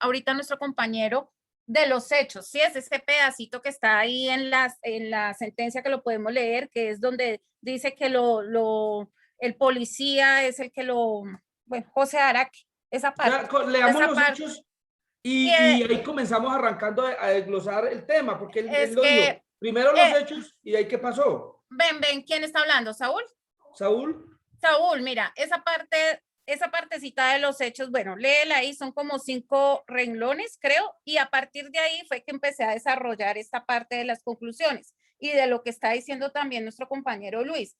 ahorita nuestro compañero de los hechos, sí, es ese pedacito que está ahí en la sentencia que lo podemos leer, que es donde dice que el policía es el que José Araque, esa parte. Leamos los hechos y ahí comenzamos arrancando a desglosar el tema, porque él lo dijo. Primero los hechos y de ahí qué pasó. Ven, ¿quién está hablando? ¿Saúl? Saúl, mira, esa partecita de los hechos, bueno, léela ahí, son como 5 renglones, creo, y a partir de ahí fue que empecé a desarrollar esta parte de las conclusiones y de lo que está diciendo también nuestro compañero Luis.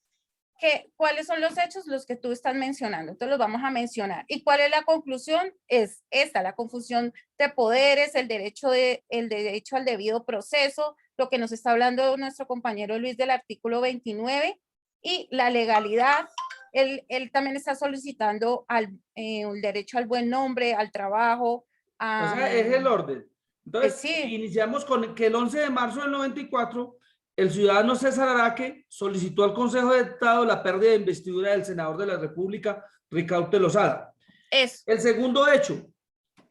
¿Cuáles son los hechos? Los que tú estás mencionando, entonces los vamos a mencionar. ¿Y cuál es la conclusión? Es esta, la confusión de poderes, el derecho al debido proceso, lo que nos está hablando nuestro compañero Luis del artículo 29 y la legalidad. Él también está solicitando el derecho al buen nombre, al trabajo. O sea, es el orden. Entonces, iniciamos con que el 11 de marzo del 94, el ciudadano César Araque solicitó al Consejo de Estado la pérdida de investidura del senador de la República, Ricaurte Lozada. El segundo hecho,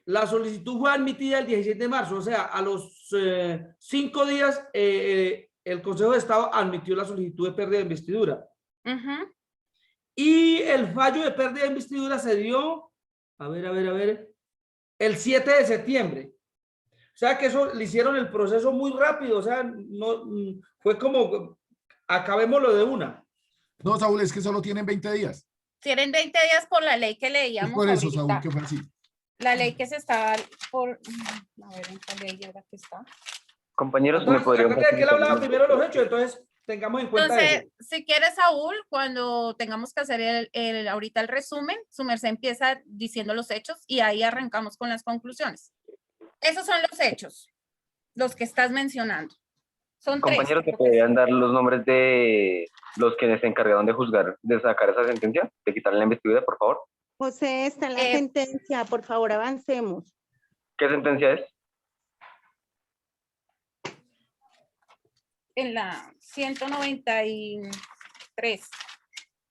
la solicitud fue admitida el 17 de marzo, o sea, a los 5 días el Consejo de Estado admitió la solicitud de pérdida de investidura. Y el fallo de pérdida de investidura se dio, el 7 de septiembre. O sea que eso le hicieron el proceso muy rápido, o sea, no fue como, acabémoslo de una. No, Saúl, es que solo tienen 20 días. Tienen 20 días por la ley que leíamos. Es por eso, ahorita. Saúl, que fue así. La ley que se está por... A ver, ¿en qué ley era que está? Compañeros, entonces, me podrían... que él hablaba primero de los hechos, entonces tengamos en cuenta eso. Si quieres, Saúl, cuando tengamos que hacer ahorita el resumen, su merced empieza diciendo los hechos y ahí arrancamos con las conclusiones. Esos son los hechos, los que estás mencionando. Son Compañeros, 3. ¿me podrían dar los nombres de los que se encargaron de juzgar, de sacar esa sentencia, de quitarle la investidura, por favor? José, está en la sentencia, por favor, avancemos. ¿Qué sentencia es? En la 193,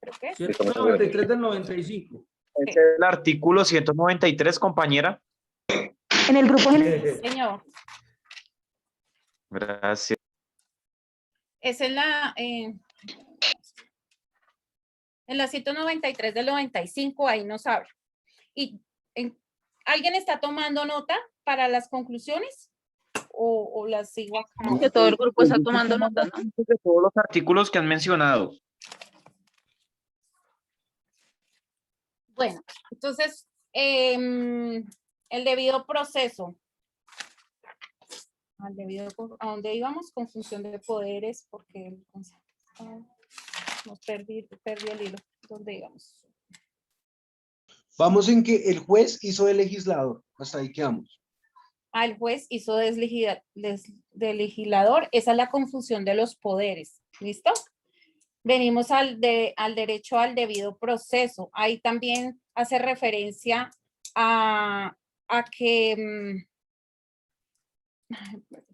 creo que es. 193 del 95. Es el artículo 193, compañera. En el grupo general. Señor. Gracias. Es en la 193 del 95, ahí nos habla. Y ¿alguien está tomando nota para las conclusiones? ¿O las sigo acá? Que todo el grupo está tomando nota, ¿no? De todos los artículos que han mencionado. Bueno, entonces, el debido proceso. ¿A dónde íbamos? Confusión de poderes, porque nos perdí el hilo. ¿Dónde íbamos? Vamos en que el juez hizo de legislador. Hasta ahí quedamos. El juez hizo de legislador. Esa es la confusión de los poderes. ¿Listo? Venimos al derecho al debido proceso. Ahí también hace referencia a que...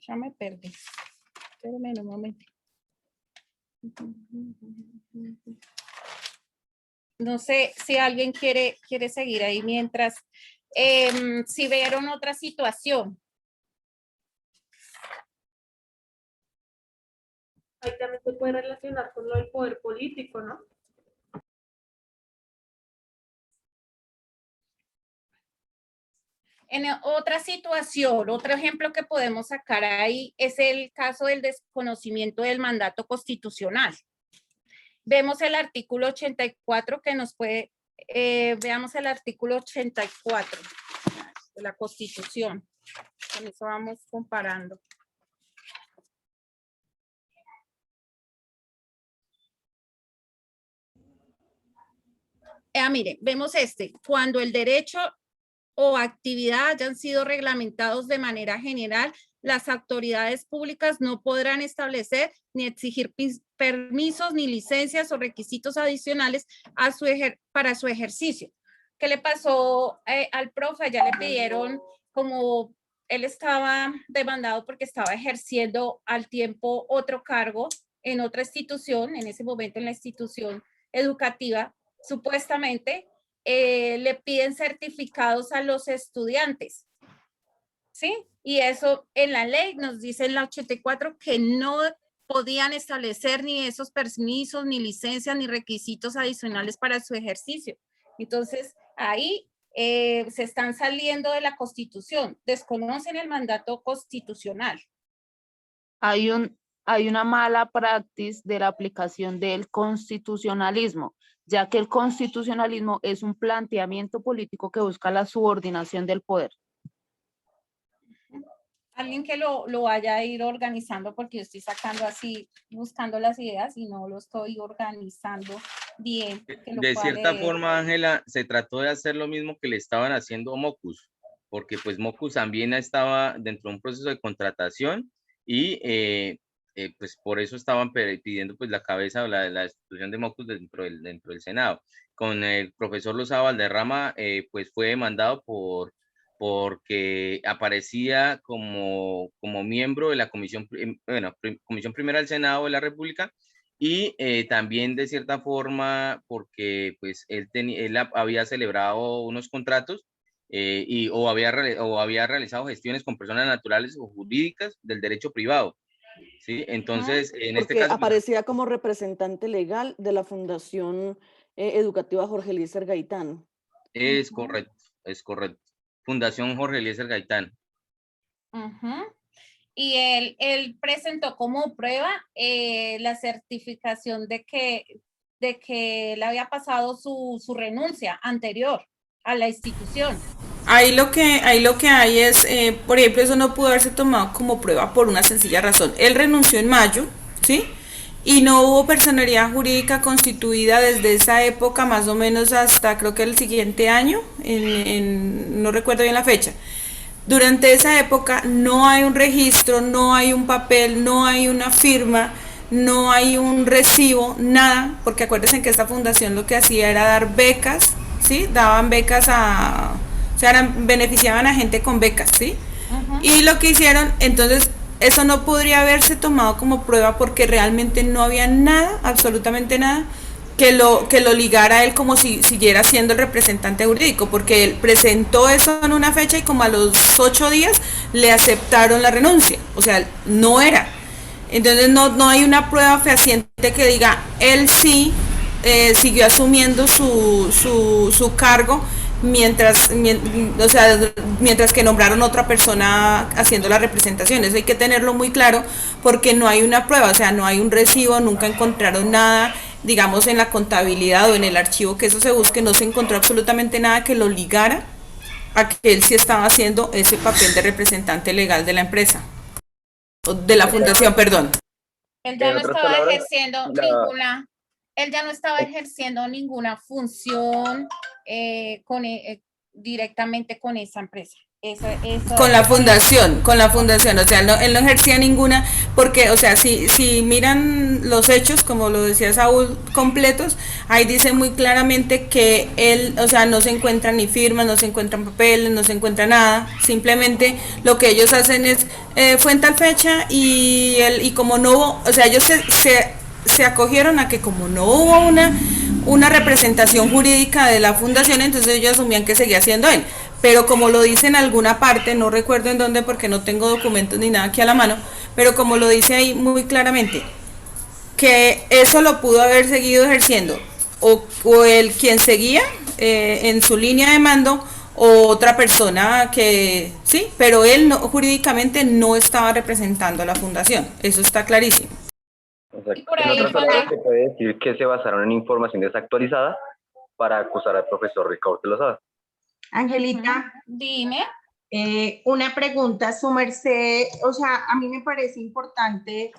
ya me perdí. Espérame un momento. No sé si alguien quiere seguir ahí mientras, si vieron otra situación. Ahí también se puede relacionar con lo del poder político, ¿no? En otra situación, otro ejemplo que podemos sacar ahí es el caso del desconocimiento del mandato constitucional. Vemos el artículo 84 que nos puede, veamos el artículo 84 de la Constitución. Con eso vamos comparando. Mire, vemos cuando el derecho o actividad hayan sido reglamentados de manera general, las autoridades públicas no podrán establecer ni exigir permisos ni licencias o requisitos adicionales para su ejercicio. ¿Qué le pasó al profe? Ya le pidieron, como él estaba demandado porque estaba ejerciendo al tiempo otro cargo en otra institución, en ese momento en la institución educativa, supuestamente, le piden certificados a los estudiantes, ¿sí? Y eso en la ley nos dice en la 84 que no podían establecer ni esos permisos, ni licencias, ni requisitos adicionales para su ejercicio. Entonces, ahí se están saliendo de la Constitución, desconocen el mandato constitucional. Hay una mala praxis de la aplicación del constitucionalismo, ya que el constitucionalismo es un planteamiento político que busca la subordinación del poder. Alguien que lo vaya a ir organizando, porque yo estoy sacando así, buscando las ideas y no lo estoy organizando bien. De cierta forma, Ángela, se trató de hacer lo mismo que le estaban haciendo a Mocus, porque pues Mocus también estaba dentro de un proceso de contratación y pues por eso estaban pidiendo pues la cabeza o la destitución de Mocus dentro del Senado. Con el profesor Lozada Valderrama pues fue demandado porque aparecía como miembro de la Comisión Primera del Senado de la República y también de cierta forma porque pues él había celebrado unos contratos o había realizado gestiones con personas naturales o jurídicas del derecho privado. Sí, entonces en este caso aparecía como representante legal de la Fundación Educativa Jorge Eliezer Gaitán. Es correcto, es correcto. Fundación Jorge Eliezer Gaitán. Y él presentó como prueba la certificación de que él había pasado su renuncia anterior a la institución. Ahí lo que hay es, por ejemplo, eso no pudo haberse tomado como prueba por una sencilla razón. Él renunció en mayo, ¿sí? Y no hubo personería jurídica constituida desde esa época, más o menos hasta creo que el siguiente año, no recuerdo bien la fecha. Durante esa época no hay un registro, no hay un papel, no hay una firma, no hay un recibo, nada, porque acuérdense que esta fundación lo que hacía era dar becas, ¿sí? Daban becas o sea, beneficiaban a gente con becas, ¿sí? Y lo que hicieron, entonces, eso no podría haberse tomado como prueba porque realmente no había nada, absolutamente nada, que lo ligara a él como si siguiera siendo el representante jurídico, porque él presentó eso en una fecha y como a los 8 días le aceptaron la renuncia, o sea, no era. Entonces no hay una prueba fehaciente que diga, él sí siguió asumiendo su cargo, mientras que nombraron otra persona haciendo la representación. Eso hay que tenerlo muy claro porque no hay una prueba, o sea, no hay un recibo, nunca encontraron nada, digamos en la contabilidad o en el archivo que eso se busque, no se encontró absolutamente nada que lo ligara a que él sí estaba haciendo ese papel de representante legal de la empresa, o de la fundación, perdón. Él ya no estaba ejerciendo ninguna función directamente con esa empresa. Eso con la fundación, o sea, él no ejercía ninguna, porque, o sea, si miran los hechos, como lo decía Saúl, completos, ahí dice muy claramente que él, o sea, no se encuentran ni firmas, no se encuentran papeles, no se encuentra nada, simplemente lo que ellos hacen es, fue en tal fecha y como no hubo, o sea, ellos se acogieron a que como no hubo una representación jurídica de la fundación, entonces ellos asumían que seguía siendo él. Pero como lo dice en alguna parte, no recuerdo en dónde porque no tengo documentos ni nada aquí a la mano, pero como lo dice ahí muy claramente, que eso lo pudo haber seguido ejerciendo o el quien seguía en su línea de mando o otra persona que sí, pero él no, jurídicamente no estaba representando a la fundación, eso está clarísimo. Exacto. En otras palabras, se puede decir que se basaron en información desactualizada para acusar al profesor Ricaurte Lozada. Angelita, dime. Una pregunta, su merced, o sea, a mí me parece importante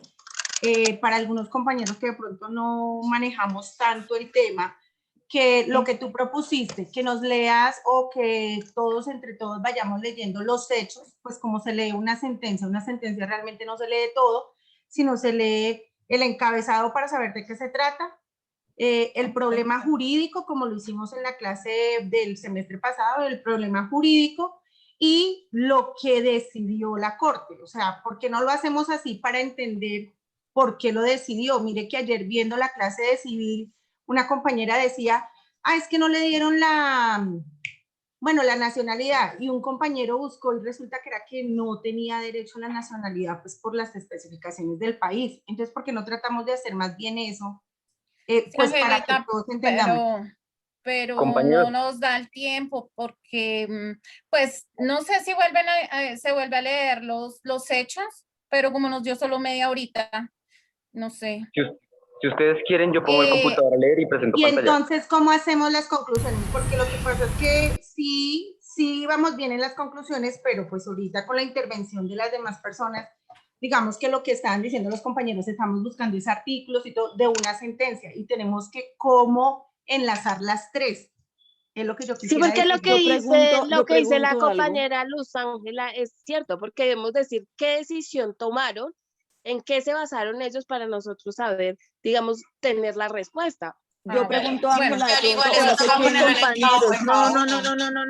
para algunos compañeros que de pronto no manejamos tanto el tema, que lo que tú propusiste, que nos leas o que todos entre todos vayamos leyendo los hechos, pues como se lee una sentencia realmente no se lee todo, sino se lee el encabezado para saber de qué se trata, el problema jurídico, como lo hicimos en la clase del semestre pasado, el problema jurídico y lo que decidió la Corte. O sea, ¿por qué no lo hacemos así para entender por qué lo decidió? Mire que ayer viendo la clase de civil, una compañera decía, es que no le dieron la nacionalidad, y un compañero buscó y resulta que era que no tenía derecho a la nacionalidad, pues por las especificaciones del país. Entonces, ¿por qué no tratamos de hacer más bien eso? Pues Angelita, para que todos entendamos. Pero no nos da el tiempo porque, pues, no sé si se vuelve a leer los hechos, pero como nos dio solo media horita, no sé. Si ustedes quieren, yo pongo el computador a leer y presento pantalla. Y entonces, ¿cómo hacemos las conclusiones? Porque lo que pasa es que sí vamos bien en las conclusiones, pero pues ahorita con la intervención de las demás personas, digamos que lo que estaban diciendo los compañeros, estamos buscando esos artículos y todo de una sentencia y tenemos que cómo enlazar las tres. Es lo que yo quisiera decir. Sí, porque lo que dice la compañera algo. Luz Ángela es cierto, porque debemos decir qué decisión tomaron, en qué se basaron ellos para nosotros saber, digamos, tener la respuesta. Yo pregunto a Ángela,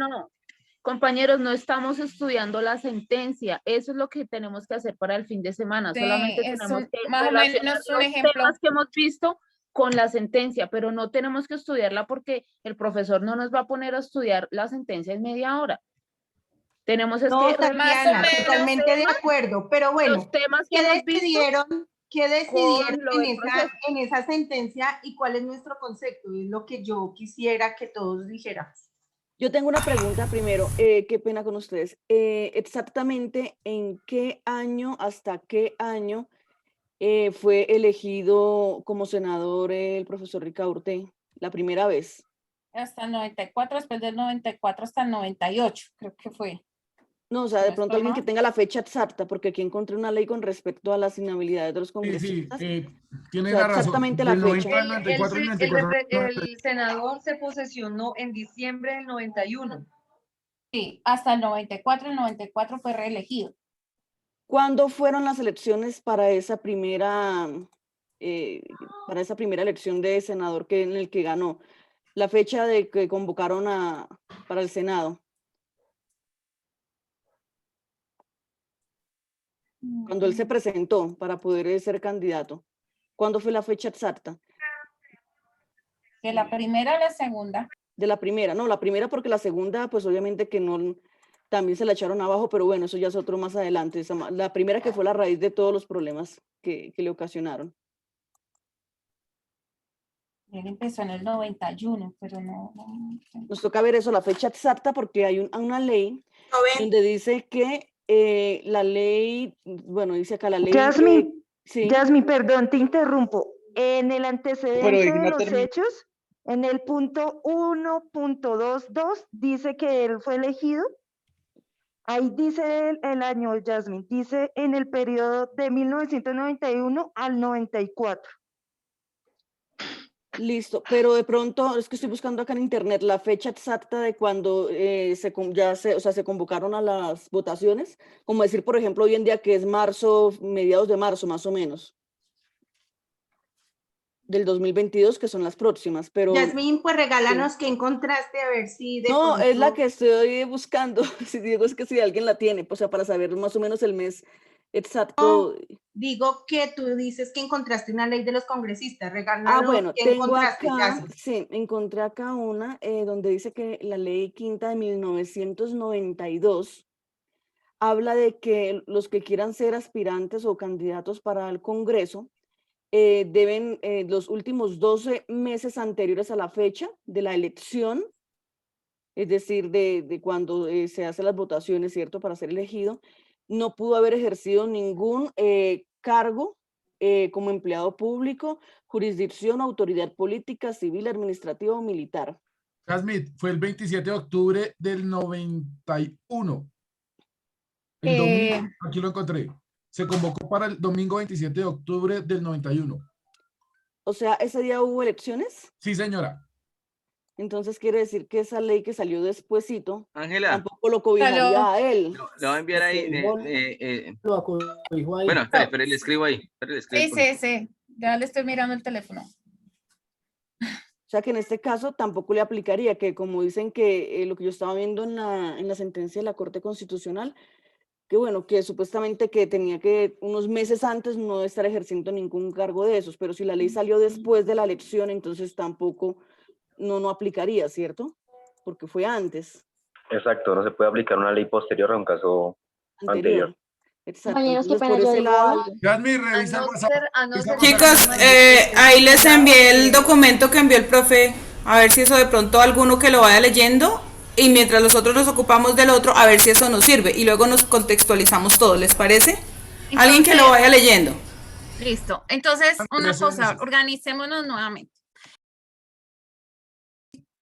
no. Compañeros, no estamos estudiando la sentencia, eso es lo que tenemos que hacer para el fin de semana, Sí, solamente tenemos que más o menos un ejemplo. Temas que hemos visto con la sentencia, pero no tenemos que estudiarla porque el profesor no nos va a poner a estudiar la sentencia en media hora. Tenemos que Tatiana, totalmente de acuerdo, pero bueno, los temas que decidieron en esa sentencia y cuál es nuestro concepto? Es lo que yo quisiera que todos dijéramos. Yo tengo una pregunta primero, qué pena con ustedes. Exactamente, ¿en qué año, hasta qué año fue elegido como senador el profesor Ricaurte la primera vez? Hasta el 94, después del 94 hasta el 98, creo que fue. No, o sea, de pronto alguien que tenga la fecha exacta, porque aquí encontré una ley con respecto a las inhabilidades de los congresistas. Tiene la razón. Exactamente la fecha. El senador se posesionó en diciembre del 91. Sí, hasta el 94, el 94 fue reelegido. ¿Cuándo fueron las elecciones para esa primera elección de senador en el que ganó? La fecha de que convocaron para el Senado. Cuando él se presentó para poder ser candidato. ¿Cuándo fue la fecha exacta? ¿De la primera o la segunda? De la primera, no, la primera porque la segunda, pues obviamente que no, también se la echaron abajo, pero bueno, eso ya es otro más adelante. La primera que fue la raíz de todos los problemas que le ocasionaron. Él empezó en el 91, pero no. Nos toca ver eso, la fecha exacta, porque hay una ley donde dice que la ley, bueno, dice acá la ley. Yasmin, perdón, te interrumpo. En el antecedente de los hechos, en el punto 1.22, dice que él fue elegido. Ahí dice el año, Yasmin, dice en el periodo de 1991 al 94. Listo, pero de pronto, es que estoy buscando acá en internet la fecha exacta de cuando se convocaron a las votaciones, como decir, por ejemplo, hoy en día que es marzo, mediados de marzo más o menos, del 2022, que son las próximas, pero... Yasmin, pues regálanos qué encontraste, a ver si... No, es la que estoy buscando, si digo es que si alguien la tiene, pues, o sea, para saber más o menos el mes Exacto. Digo que tú dices que encontraste una ley de los congresistas. Bueno, tengo acá, sí, encontré acá una donde dice que la ley quinta de 1992 habla de que los que quieran ser aspirantes o candidatos para el Congreso deben los últimos 12 meses anteriores a la fecha de la elección, es decir, de cuando se hacen las votaciones, ¿cierto?, para ser elegido, no pudo haber ejercido ningún cargo como empleado público, jurisdicción, autoridad política, civil, administrativa o militar. Jasmine, fue el 27 de octubre del 91. El domingo, aquí lo encontré. Se convocó para el domingo 27 de octubre del 91. O sea, ¿ese día hubo elecciones? Sí, señora. Entonces quiere decir que esa ley que salió despuesito, Ángela, tampoco lo cobijaría a él. Lo va a enviar ahí. Bueno, espere, le escribo ahí. Sí. Ya le estoy mirando el teléfono. O sea que en este caso tampoco le aplicaría, que como dicen que lo que yo estaba viendo en la sentencia de la Corte Constitucional, que bueno, que supuestamente que tenía que unos meses antes no estar ejerciendo ningún cargo de esos, pero si la ley salió después de la elección, entonces tampoco no aplicaría, ¿cierto? Porque fue antes. Exacto, no se puede aplicar una ley posterior a un caso anterior. Exacto. Entonces, por ese lado... Chicos, ahí les envié el documento que envió el profe, a ver si eso de pronto alguno que lo vaya leyendo, y mientras nosotros nos ocupamos del otro, a ver si eso nos sirve, y luego nos contextualizamos todo, ¿les parece? Entonces, alguien que lo vaya leyendo. Listo. Entonces, una cosa, organicémonos nuevamente.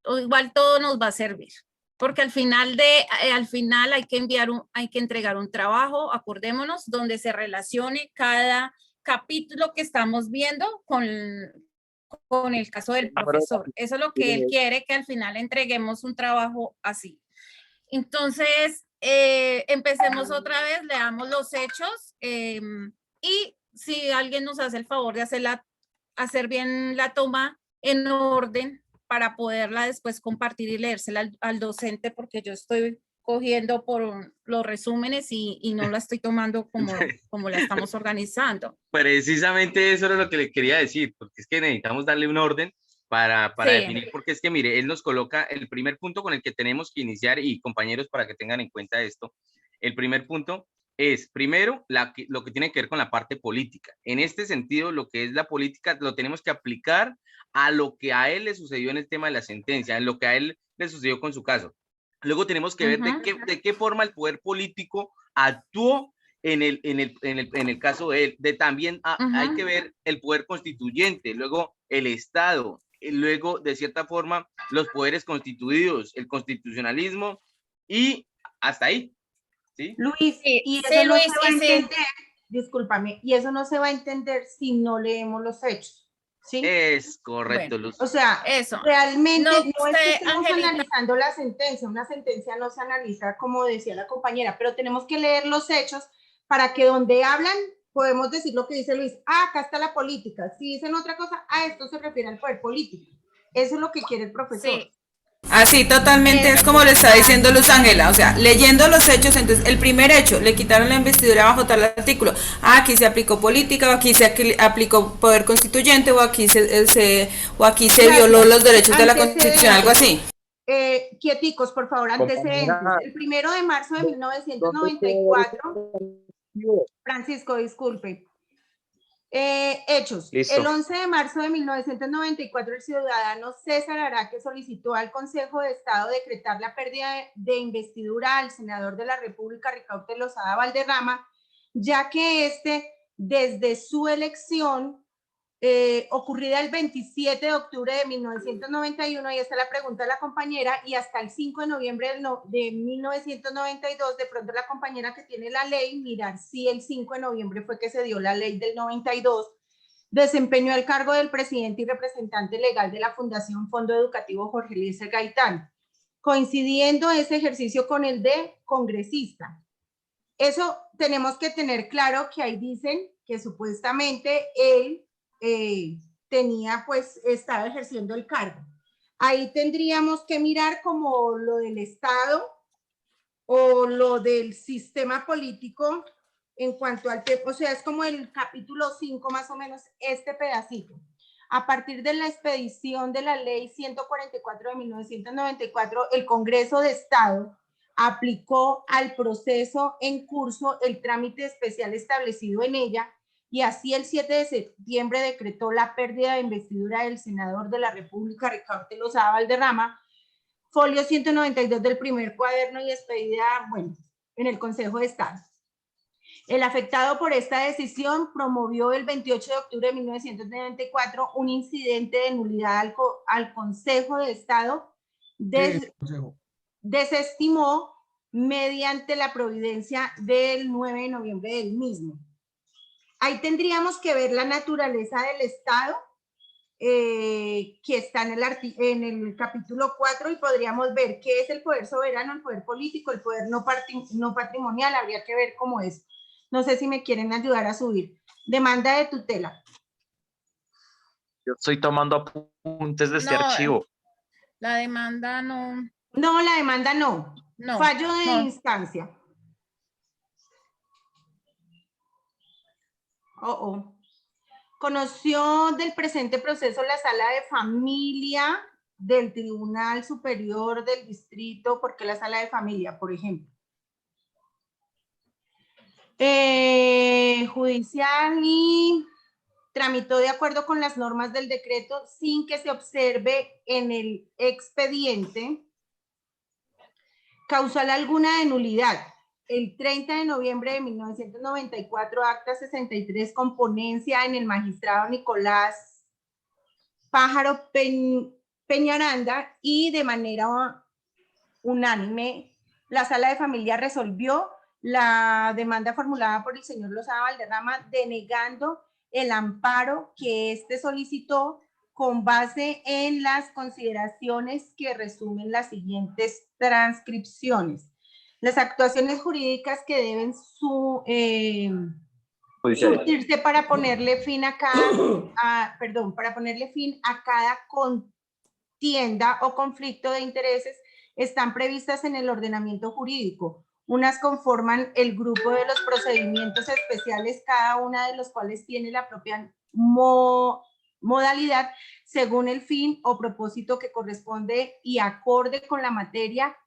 Igual todo nos va a servir, porque al final hay que entregar un trabajo, acordémonos, donde se relacione cada capítulo que estamos viendo con el caso del profesor. Eso es lo que él quiere, que al final entreguemos un trabajo así. Entonces, empecemos otra vez, leamos los hechos y si alguien nos hace el favor de hacer bien la toma en orden, para poderla después compartir y leérsela al docente, porque yo estoy cogiendo por los resúmenes y no la estoy tomando como la estamos organizando. Precisamente eso era lo que le quería decir, porque es que necesitamos darle un orden para definir, porque es que mire, él nos coloca el primer punto con el que tenemos que iniciar, y compañeros, para que tengan en cuenta esto, el primer punto es, primero, lo que tiene que ver con la parte política. En este sentido, lo que es la política lo tenemos que aplicar a lo que a él le sucedió en el tema de la sentencia, en lo que a él le sucedió con su caso. Luego tenemos que ver de qué forma el poder político actuó en el caso de él. También hay que ver el poder constituyente, luego el Estado, luego de cierta forma los poderes constituidos, el constitucionalismo, y hasta ahí. ¿Sí? Luis, y eso no se va a entender, discúlpame, y eso no se va a entender si no leemos los hechos. ¿Sí? Es correcto, Luz. O sea, eso. Realmente no es que estemos analizando la sentencia, una sentencia no se analiza como decía la compañera, pero tenemos que leer los hechos para que donde hablan podemos decir lo que dice Luis. Acá está la política. Si dicen otra cosa, esto se refiere al poder político. Eso es lo que quiere el profesor. Sí. Así totalmente es como le está diciendo Luz Ángela, o sea, leyendo los hechos, entonces el primer hecho, le quitaron la investidura bajo tal artículo, aquí se aplicó política, o aquí se aplicó poder constituyente, o aquí se violó los derechos de la Constitución, algo así. Quieticos, por favor, antecedentes. El 1 de marzo de 1994, Francisco, disculpe. Hechos. Listo. El 11 de marzo de 1994, el ciudadano César Araque solicitó al Consejo de Estado decretar la pérdida de investidura al senador de la República, Ricaurte Lozada Valderrama, ya que desde su elección ocurrida el 27 de octubre de 1991, y esta es la pregunta de la compañera, y hasta el 5 de noviembre de 1992, de pronto la compañera que tiene la ley, mirar si el 5 de noviembre fue que se dio la ley del 92, desempeñó el cargo del presidente y representante legal de la Fundación Fondo Educativo Jorge Eliezer Gaitán, coincidiendo ese ejercicio con el de congresista. Eso tenemos que tener claro, que ahí dicen que supuestamente él estaba ejerciendo el cargo. Ahí tendríamos que mirar como lo del Estado o lo del sistema político en cuanto al tema, o sea, es como el capítulo 5 más o menos, este pedacito. A partir de la expedición de la ley 144 de 1994, el Congreso de Estado aplicó al proceso en curso el trámite especial establecido en ella y así el 7 de septiembre decretó la pérdida de investidura del senador de la República, Ricardo Lozada Valderrama, folio 192 del primer cuaderno y expedida, bueno, en el Consejo de Estado. El afectado por esta decisión promovió el 28 de octubre de 1994 un incidente de nulidad al Consejo de Estado, desestimó mediante la providencia del 9 de noviembre del mismo. Ahí tendríamos que ver la naturaleza del Estado, que está en el capítulo 4 y podríamos ver qué es el poder soberano, el poder político, el poder no patrimonial, habría que ver cómo es. No sé si me quieren ayudar a subir. Demanda de tutela. Yo estoy tomando apuntes de este archivo. La demanda no. No, la demanda no. Fallo de instancia. Conoció del presente proceso la sala de familia del Tribunal Superior del Distrito. ¿Por qué la sala de familia, por ejemplo? Judicial y tramitó de acuerdo con las normas del decreto sin que se observe en el expediente causal alguna de nulidad. El 30 de noviembre de 1994, acta 63 con ponencia en el magistrado Nicolás Pájaro Peñaranda y de manera unánime la sala de familia resolvió la demanda formulada por el señor Lozada Valderrama denegando el amparo que éste solicitó con base en las consideraciones que resumen las siguientes transcripciones. Las actuaciones jurídicas que deben surtirse para ponerle fin a cada, para ponerle fin a cada contienda o conflicto de intereses están previstas en el ordenamiento jurídico. Unas conforman el grupo de los procedimientos especiales, cada una de los cuales tiene la propia modalidad según el fin o propósito que corresponde y acorde con la materia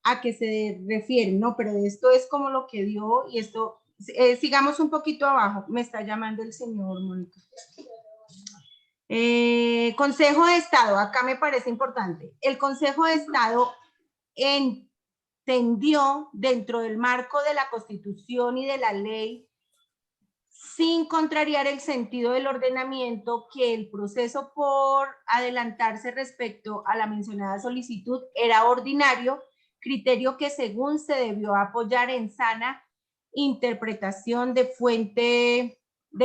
a que se refiere, ¿no? Pero esto es como lo que dio y esto, sigamos un poquito abajo, me está llamando el señor Mónica. Consejo de Estado, acá me parece importante. El Consejo de Estado entendió dentro del marco de la Constitución y de la ley, sin contrariar el sentido del ordenamiento, que el proceso por adelantarse respecto a la mencionada solicitud era ordinario, criterio que según se debió apoyar en sana interpretación de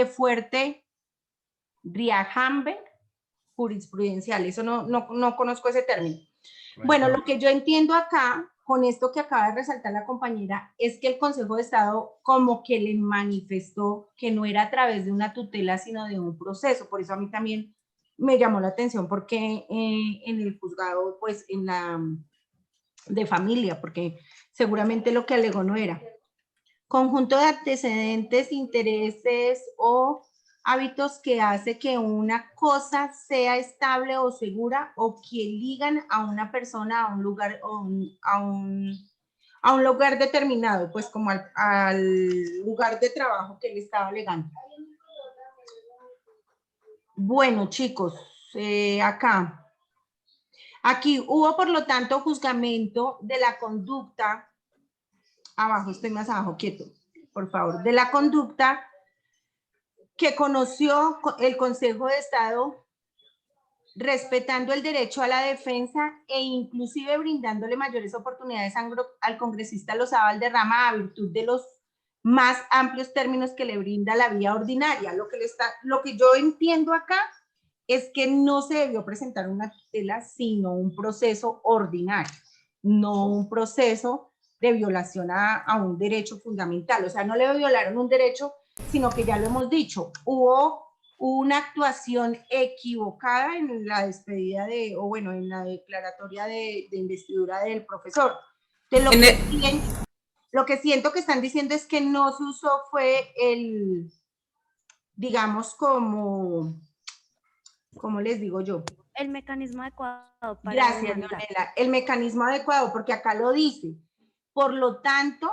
fuerte Riajambe jurisprudencial. Eso no conozco ese término. Bueno, lo que yo entiendo acá, con esto que acaba de resaltar la compañera, es que el Consejo de Estado como que le manifestó que no era a través de una tutela, sino de un proceso. Por eso a mí también me llamó la atención, porque en el juzgado, pues en la de familia, porque seguramente lo que alegó no era. Conjunto de antecedentes, intereses o hábitos que hace que una cosa sea estable o segura o que ligan a una persona a un lugar, a un lugar determinado, pues como al lugar de trabajo que le estaba alegando. Bueno, chicos, aquí hubo, por lo tanto, juzgamento de la conducta, abajo, estoy más abajo, quieto, por favor, de la conducta que conoció el Consejo de Estado, respetando el derecho a la defensa e inclusive brindándole mayores oportunidades al congresista Lozada Valderrama a virtud de los más amplios términos que le brinda la vía ordinaria. Lo que yo entiendo acá es que no se debió presentar una tutela, sino un proceso ordinario, no un proceso de violación a un derecho fundamental. O sea, no le violaron un derecho, sino que ya lo hemos dicho, hubo una actuación equivocada en la despedida en la declaratoria de investidura del profesor. Lo que siento que están diciendo es que no se usó fue el, digamos, ¿cómo les digo yo? El mecanismo adecuado para Gracias, Leonela. El mecanismo adecuado, porque acá lo dice. Por lo tanto,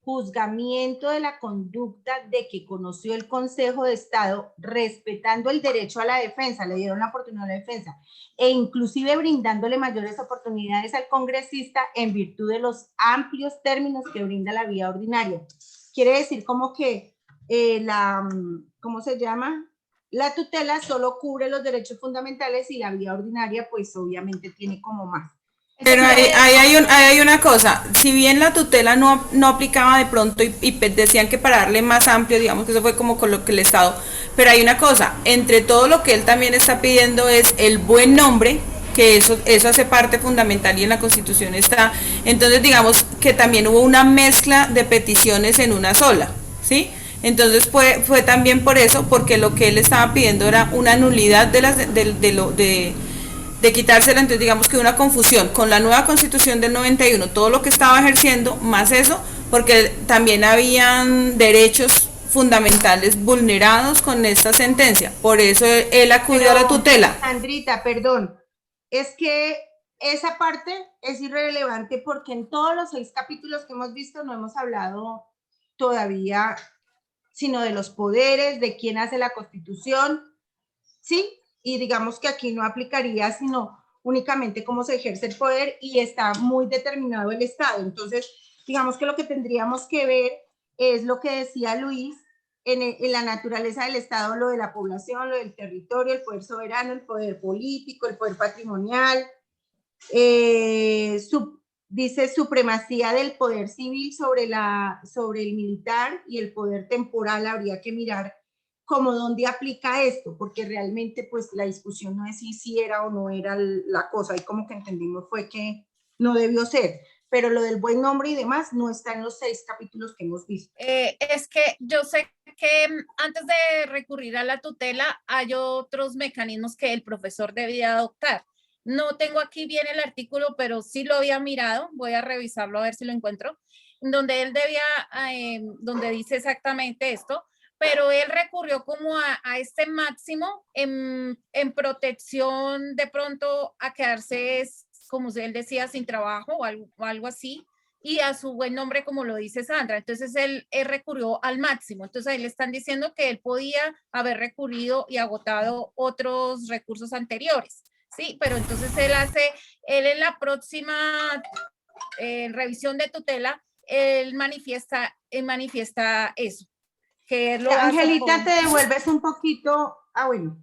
juzgamiento de la conducta de que conoció el Consejo de Estado, respetando el derecho a la defensa, le dieron la oportunidad a la defensa, e inclusive brindándole mayores oportunidades al congresista en virtud de los amplios términos que brinda la vía ordinaria. Quiere decir como que ¿cómo se llama? La tutela solo cubre los derechos fundamentales y la vía ordinaria pues obviamente tiene como más. Pero ahí hay una cosa, si bien la tutela no aplicaba de pronto y decían que para darle más amplio, digamos que eso fue como con lo que el Estado, pero hay una cosa, entre todo lo que él también está pidiendo es el buen nombre, que eso hace parte fundamental y en la Constitución está, entonces digamos que también hubo una mezcla de peticiones en una sola, ¿sí? Entonces fue también por eso, porque lo que él estaba pidiendo era una nulidad de quitársela, entonces digamos que una confusión con la nueva Constitución del 91, todo lo que estaba ejerciendo, más eso, porque también habían derechos fundamentales vulnerados con esta sentencia, por eso él acudió a la tutela. Sandrita, perdón, es que esa parte es irrelevante porque en todos los 6 capítulos que hemos visto no hemos hablado todavía sino de los poderes, de quién hace la Constitución, ¿sí? Y digamos que aquí no aplicaría, sino únicamente cómo se ejerce el poder y está muy determinado el Estado. Entonces, digamos que lo que tendríamos que ver es lo que decía Luis, en la naturaleza del Estado, lo de la población, lo del territorio, el poder soberano, el poder político, el poder patrimonial, dice supremacía del poder civil sobre el militar y el poder temporal. Habría que mirar como dónde aplica esto, porque realmente pues la discusión no es si era o no era la cosa, y como que entendimos fue que no debió ser, pero lo del buen nombre y demás no está en los 6 capítulos que hemos visto. Es que yo sé que antes de recurrir a la tutela hay otros mecanismos que el profesor debía adoptar. No tengo aquí bien el artículo, pero sí lo había mirado, voy a revisarlo a ver si lo encuentro, donde él donde dice exactamente esto, pero él recurrió como a este máximo en protección de pronto a quedarse, como él decía, sin trabajo o algo así, y a su buen nombre, como lo dice Sandra. Entonces él recurrió al máximo. Entonces ahí le están diciendo que él podía haber recurrido y agotado otros recursos anteriores, ¿sí? Pero entonces él en la próxima revisión de tutela, él manifiesta eso. Que Angelita, te devuelves un poquito. Bueno.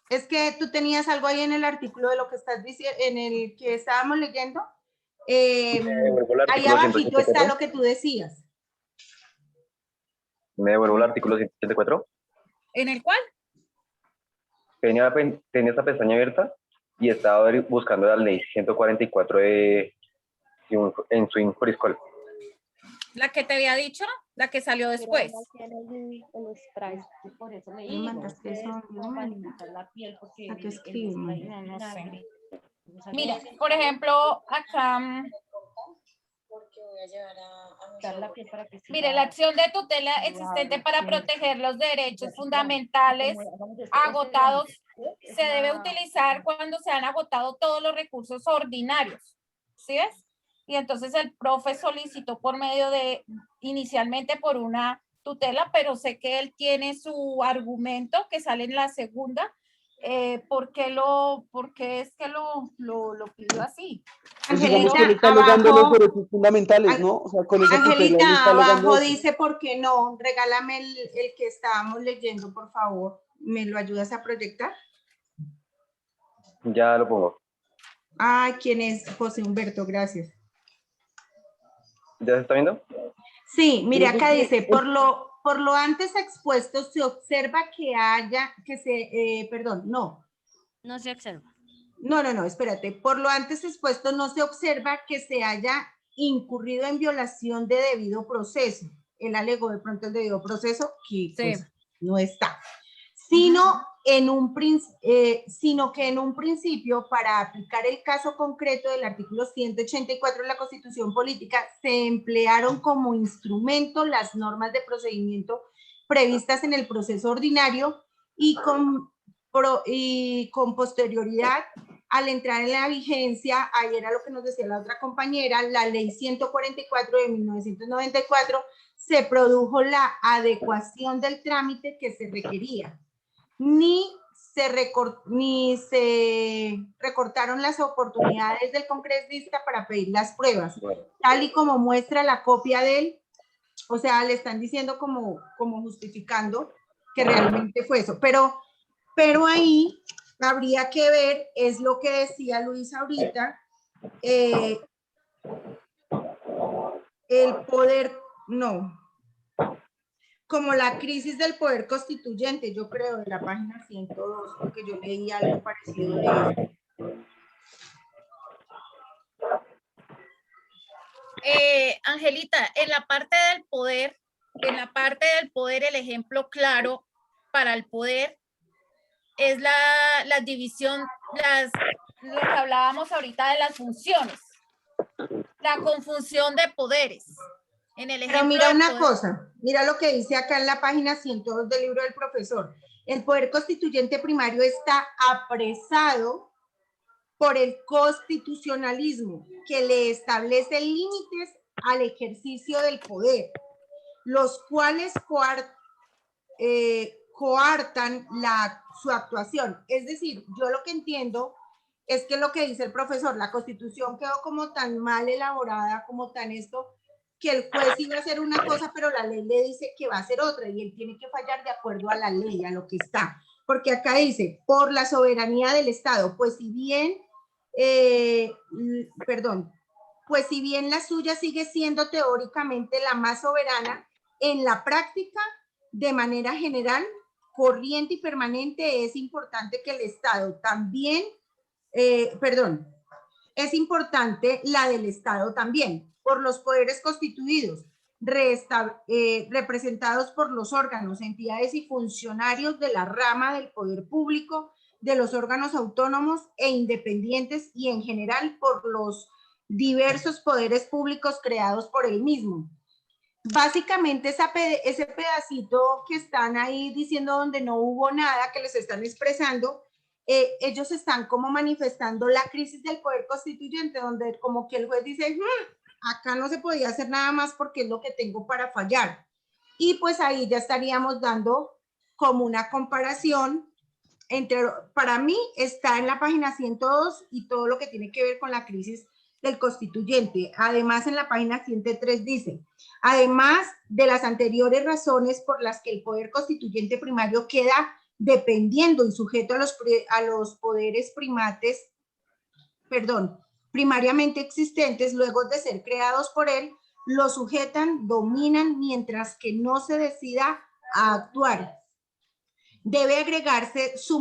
Es que tú tenías algo ahí en el artículo de lo que estás diciendo, en el que estábamos leyendo. Ahí abajito está lo que tú decías. ¿Me devuelvo el artículo 174? ¿En el cual? Tenía esta pestaña abierta y estaba buscando la ley 144 en su Inforiscol. ¿La que te había dicho? ¿La que salió después? Por eso le digo, la piel porque no sé. Mira, por ejemplo, acá. Mire, la acción de tutela existente para proteger los derechos fundamentales agotados se debe utilizar cuando se han agotado todos los recursos ordinarios. ¿Sí ves? Y entonces el profe solicitó por medio de, inicialmente por una tutela, pero sé que él tiene su argumento que sale en la segunda. ¿Por qué es que lo pidió así? Digamos que él está alegando los derechos fundamentales, ¿no? O sea, con esa Angelita, abajo dice, ¿por qué no? Regálame el que estábamos leyendo, por favor. ¿Me lo ayudas a proyectar? Ya lo pongo. ¿Quién es? José Humberto, gracias. ¿Ya se está viendo? Sí, mira, acá dice, por lo antes expuesto se observa No se observa. No, espérate. Por lo antes expuesto no se observa que se haya incurrido en violación de debido proceso. Él alegó de pronto el debido proceso que pues, no está. sino que en un principio, para aplicar el caso concreto del artículo 184 de la Constitución Política, se emplearon como instrumento las normas de procedimiento previstas en el proceso ordinario y con posterioridad, al entrar en la vigencia, ahí era lo que nos decía la otra compañera, la ley 144 de 1994, se produjo la adecuación del trámite que se requería. Ni se recortaron las oportunidades del congresista para pedir las pruebas, tal y como muestra la copia de él. O sea, le están diciendo como justificando que realmente fue eso. Pero ahí habría que ver, es lo que decía Luis ahorita, el poder, no, como la crisis del poder constituyente, yo creo, de la página 102, porque yo leí algo parecido de eso. Angelita, en la parte del poder, el ejemplo claro para el poder es la división, lo que hablábamos ahorita de las funciones, la confusión de poderes. En el ejemplo. Pero mira una cosa, mira lo que dice acá en la página 102 del libro del profesor. El poder constituyente primario está apresado por el constitucionalismo, que le establece límites al ejercicio del poder, los cuales coartan su actuación. Es decir, yo lo que entiendo es que lo que dice el profesor, la Constitución quedó como tan mal elaborada, como tan esto, que el juez iba a hacer una cosa, pero la ley le dice que va a hacer otra, y él tiene que fallar de acuerdo a la ley, a lo que está. Porque acá dice, por la soberanía del Estado, pues si bien la suya sigue siendo teóricamente la más soberana, en la práctica, de manera general, corriente y permanente, es importante que el Estado también, es importante la del Estado también, por los poderes constituidos, representados por los órganos, entidades y funcionarios de la rama del poder público, de los órganos autónomos e independientes y en general por los diversos poderes públicos creados por él mismo. Básicamente ese pedacito que están ahí diciendo donde no hubo nada, que les están expresando, ellos están como manifestando la crisis del poder constituyente, donde como que el juez dice, acá no se podía hacer nada más porque es lo que tengo para fallar. Y pues ahí ya estaríamos dando como una comparación entre, para mí está en la página 102 y todo lo que tiene que ver con la crisis del constituyente. Además, en la página 103 dice, además de las anteriores razones por las que el poder constituyente primario queda dependiendo y sujeto a los poderes primariamente existentes, luego de ser creados por él, lo sujetan, dominan, mientras que no se decida a actuar. Debe agregarse su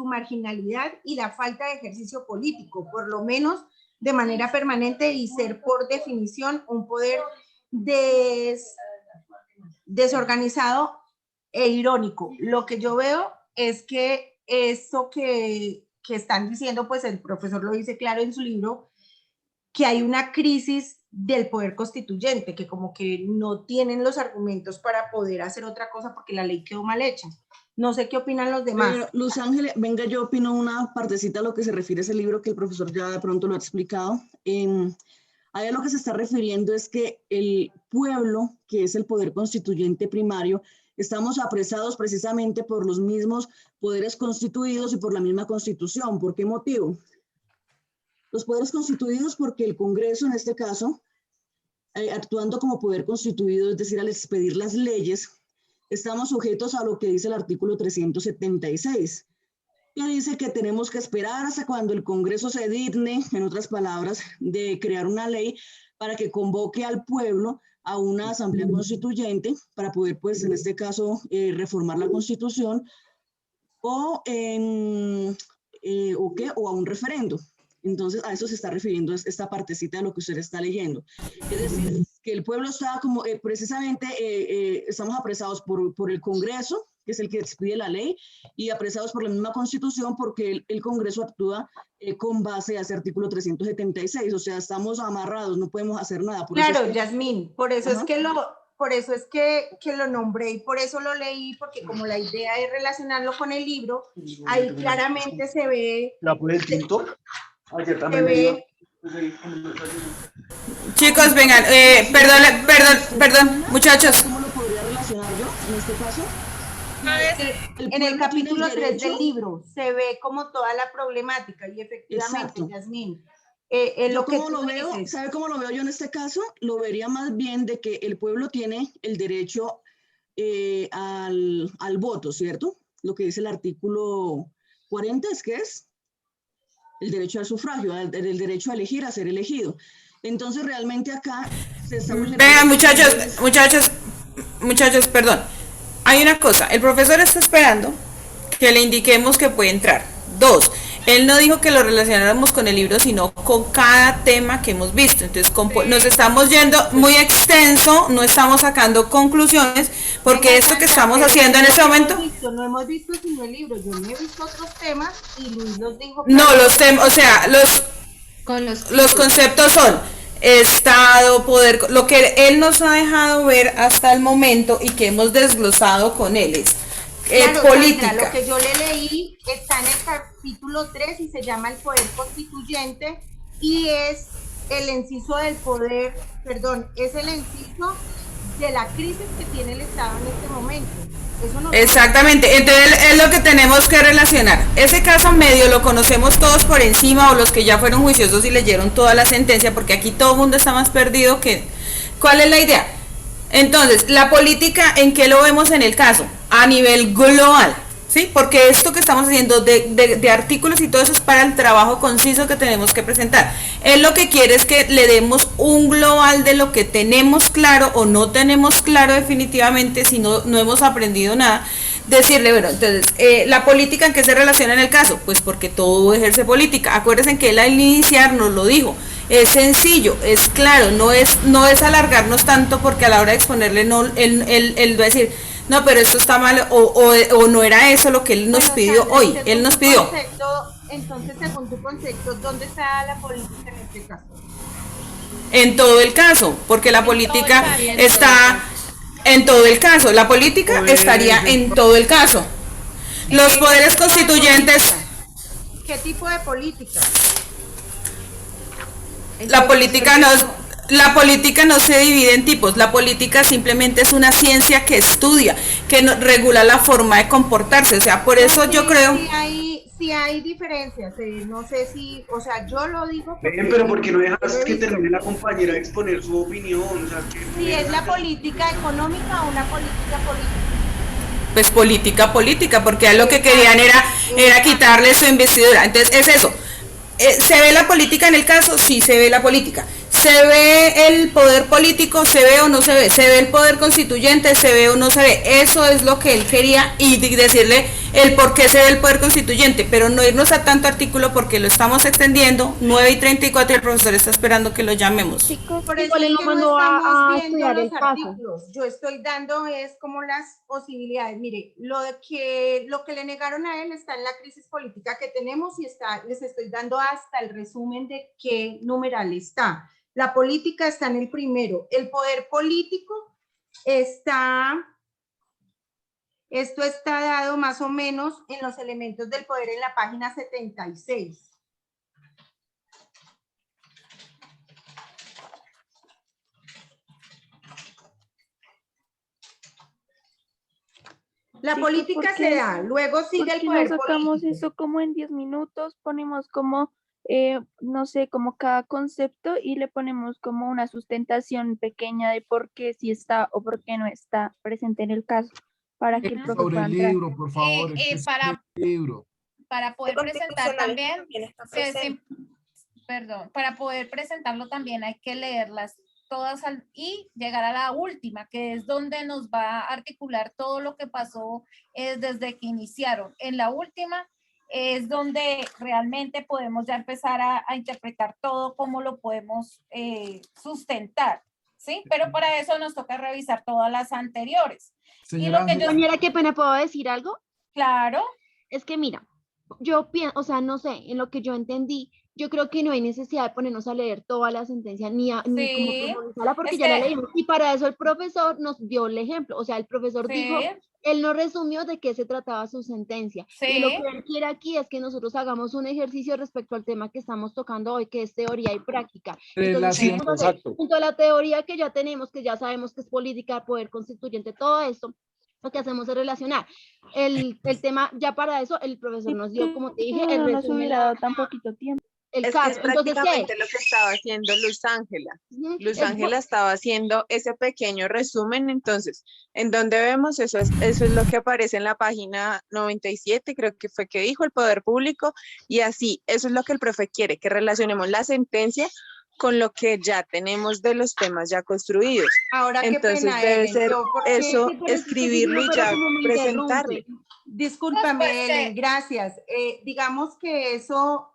marginalidad y la falta de ejercicio político, por lo menos de manera permanente, y ser por definición un poder desorganizado e irónico. Lo que yo veo es que eso que están diciendo, pues el profesor lo dice claro en su libro, que hay una crisis del poder constituyente, que como que no tienen los argumentos para poder hacer otra cosa porque la ley quedó mal hecha. No sé qué opinan los demás. Pero, Luz Ángeles, venga, yo opino una partecita a lo que se refiere a ese libro que el profesor ya de pronto lo ha explicado. Ahí a lo que se está refiriendo es que el pueblo, que es el poder constituyente primario, estamos apresados precisamente por los mismos poderes constituidos y por la misma Constitución. ¿Por qué motivo? Los poderes constituidos porque el Congreso, en este caso, actuando como poder constituido, es decir, al expedir las leyes, estamos sujetos a lo que dice el artículo 376, que dice que tenemos que esperar hasta cuando el Congreso se digne, en otras palabras, de crear una ley para que convoque al pueblo a una asamblea constituyente para poder, pues, en este caso, reformar la Constitución o a un referendo. Entonces, a eso se está refiriendo esta partecita de lo que usted está leyendo. Es decir, que el pueblo está como, precisamente, estamos apresados por el Congreso, que es el que expide la ley, y apresados por la misma Constitución porque el Congreso actúa con base a ese artículo 376, o sea, estamos amarrados, no podemos hacer nada. Claro, Yasmín, por eso es que lo nombré y por eso lo leí, porque como la idea es relacionarlo con el libro, ahí claramente se ve... ¿La puedes tinto? Ayer Se también ve... Chicos, vengan, perdón, muchachos. ¿Cómo lo podría relacionar yo en este caso? En el capítulo 3 del libro se ve como toda la problemática y efectivamente, Yasmín, lo que lo veo, ¿sabe cómo lo veo yo en este caso? Lo vería más bien de que el pueblo tiene el derecho al voto, ¿cierto? Lo que dice el artículo 40 es que es el derecho al sufragio, el derecho a elegir, a ser elegido. Entonces realmente acá se está vulnerando. Vengan, muchachos, perdón. Hay una cosa, el profesor está esperando que le indiquemos que puede entrar. 2, él no dijo que lo relacionáramos con el libro, sino con cada tema que hemos visto. Entonces nos estamos yendo muy extenso, no estamos sacando conclusiones, porque esto que estamos haciendo en este momento... No hemos visto sino el libro, yo no he visto otros temas y Luis los dijo... No, los temas, o sea, los conceptos son Estado, poder, lo que él nos ha dejado ver hasta el momento y que hemos desglosado con él es claro, política. Sandra, lo que yo le leí está en el capítulo 3 y se llama el poder constituyente y es el inciso del poder, es el inciso de la crisis que tiene el Estado en este momento. Eso no... Exactamente, entonces es lo que tenemos que relacionar. Ese caso medio lo conocemos todos por encima, o los que ya fueron juiciosos y leyeron toda la sentencia, porque aquí todo el mundo está más perdido que... ¿Cuál es la idea? Entonces, la política, ¿en qué lo vemos en el caso? A nivel global, ¿sí? Porque esto que estamos haciendo de artículos y todo eso es para el trabajo conciso que tenemos que presentar. Él lo que quiere es que le demos un global de lo que tenemos claro o no tenemos claro definitivamente, si no hemos aprendido nada. Decirle, bueno, entonces, ¿la política en qué se relaciona en el caso? Pues porque todo ejerce política. Acuérdense que él al iniciar nos lo dijo. Es sencillo, es claro, no es alargarnos tanto, porque a la hora de exponerle, él va a decir, no, pero esto está mal, o no era eso lo que él nos pidió hoy. Él nos pidió. Entonces, según tu concepto, ¿dónde está la política en este caso? En todo el caso, porque la política está en todo el caso. La política estaría en todo el caso. Los poderes constituyentes. ¿Qué tipo de política? La política no se divide en tipos. La política simplemente es una ciencia que estudia, que regula la forma de comportarse. O sea, por eso yo creo... Sí hay diferencias, no sé si, o sea, yo lo digo... Pero ¿por qué no dejas que termine la compañera a exponer su opinión? O sea, si es la política económica o una política política. Pues política, porque a lo que querían era quitarle su investidura. Entonces, es eso. ¿Se ve la política en el caso? Sí, se ve la política. ¿Se ve el poder político? ¿Se ve o no se ve? ¿Se ve el poder constituyente? ¿Se ve o no se ve? Eso es lo que él quería, y decirle el por qué se ve el poder constituyente, pero no irnos a tanto artículo porque lo estamos extendiendo. 9:34 y el profesor está esperando que lo llamemos. Chicos, por eso no mandó a estudiar el caso. Yo estoy dando es como las posibilidades. Mire, lo que le negaron a él está en la crisis política que tenemos y les estoy dando hasta el resumen de qué numeral está. La política está en el primero. El poder político está... Esto está dado más o menos en los elementos del poder en la página 76. La política se da, luego sigue el poder político. No sacamos eso como en 10 minutos, ponemos como, no sé, como cada concepto y le ponemos como una sustentación pequeña de por qué sí está o por qué no está presente en el caso. Para que el sobre el libro, por favor. Para poder presentar también, para poder presentarlo también hay que leerlas todas y llegar a la última, que es donde nos va a articular todo lo que pasó desde que iniciaron. En la última es donde realmente podemos ya empezar a interpretar todo, cómo lo podemos sustentar. ¿sí? Pero para eso nos toca revisar todas las anteriores. Señora Compañera, qué pena, ¿puedo decir algo? Claro. Es que mira, yo pienso, o sea, no sé, en lo que yo entendí, yo creo que no hay necesidad de ponernos a leer toda la sentencia, ni como profundizarla, porque ya la leímos. Y para eso el profesor nos dio el ejemplo, o sea, el profesor dijo, él no resumió de qué se trataba su sentencia. Y lo que él quiere aquí es que nosotros hagamos un ejercicio respecto al tema que estamos tocando hoy, que es teoría y práctica. Entonces, junto a la teoría que ya tenemos, que ya sabemos que es política, poder constituyente, todo esto, lo que hacemos es relacionar el tema. Ya para eso el profesor nos dio, como te dije, el no se hubiera dado tan poquito tiempo. El es caso. Que es prácticamente lo que estaba haciendo Luz Ángela. Luz Ángela estaba haciendo ese pequeño resumen. Entonces, en donde vemos eso es lo que aparece en la página 97, creo que fue que dijo el poder público, y así, eso es lo que el profe quiere, que relacionemos la sentencia con lo que ya tenemos de los temas ya construidos. Ahora, entonces qué pena, debe Ellen, ser eso, sí, escribirlo y ya presentarlo. Discúlpame, Ellen, gracias. Digamos que eso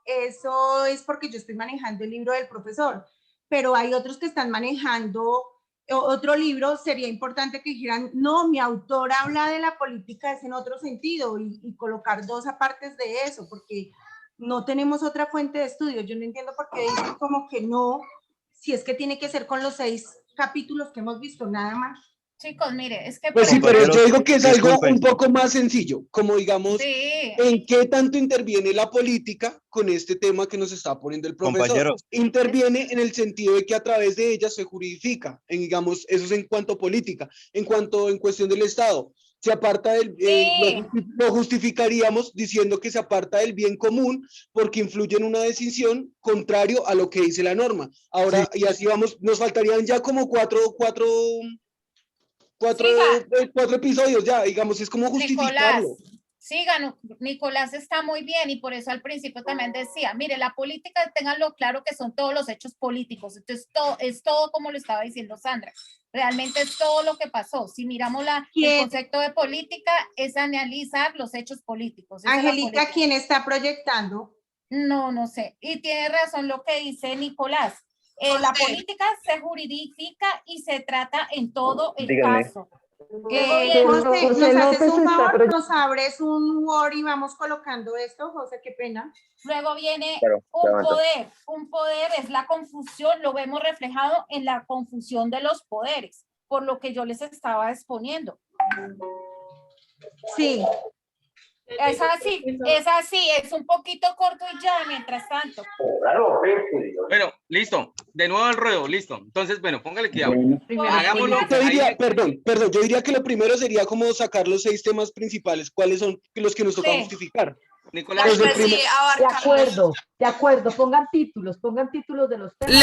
es porque yo estoy manejando el libro del profesor, pero hay otros que están manejando otro libro. Sería importante que dijeran, no, mi autor habla de la política es en otro sentido, y colocar dos apartes de eso, porque no tenemos otra fuente de estudio. Yo no entiendo por qué dicen como que no, si es que tiene que ser con los 6 capítulos que hemos visto, nada más. Chicos, mire, es que... Pues sí, pero yo digo que es algo un poco más sencillo, como digamos, ¿en qué tanto interviene la política con este tema que nos está poniendo el profesor? Compañero. Interviene en el sentido de que a través de ella se juridifica, digamos, eso es en cuanto a política. En cuestión del Estado, se aparta del, lo justificaríamos diciendo que se aparta del bien común porque influye en una decisión contrario a lo que dice la norma. Ahora, y así vamos, nos faltarían ya como cuatro episodios ya, digamos, es como justificarlo. Nicolás está muy bien, y por eso al principio también decía, mire, la política, ténganlo claro que son todos los hechos políticos. Entonces es todo como lo estaba diciendo Sandra, realmente es todo lo que pasó. Si miramos el concepto de política, es analizar los hechos políticos. Angélica, ¿quién está proyectando? No sé, y tiene razón lo que dice Nicolás. La política se juridifica y se trata en todo el caso. José, ¿nos haces un favor? ¿Nos abres un Word y vamos colocando esto, José? Qué pena. Luego viene un poder es la confusión, lo vemos reflejado en la confusión de los poderes, por lo que yo les estaba exponiendo. Sí. Es así, es un poquito corto y ya, mientras tanto. Bueno, listo, de nuevo al ruedo, listo. Entonces, bueno, póngale cuidado. Hagámoslo. Yo diría que lo primero sería como sacar los 6 temas principales, cuáles son los que nos toca justificar. Nicolás, de acuerdo, pongan títulos de los temas.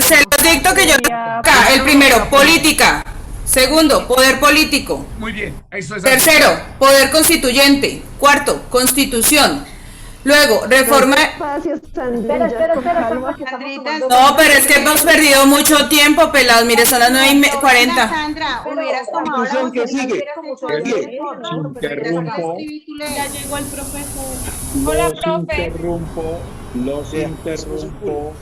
Se los dicto que yo acá. El primero, política. Segundo, poder político. Muy bien, eso es. Tercero, poder constituyente. Cuarto, constitución. Luego, reforma. Espera, No, pero es que hemos perdido mucho tiempo, pelados. Mire, son las 9:40. Sandra, hubieras tomado la ¿Qué sigue? Interrumpo. Ya llegó el profesor. Hola, profe. Los interrumpo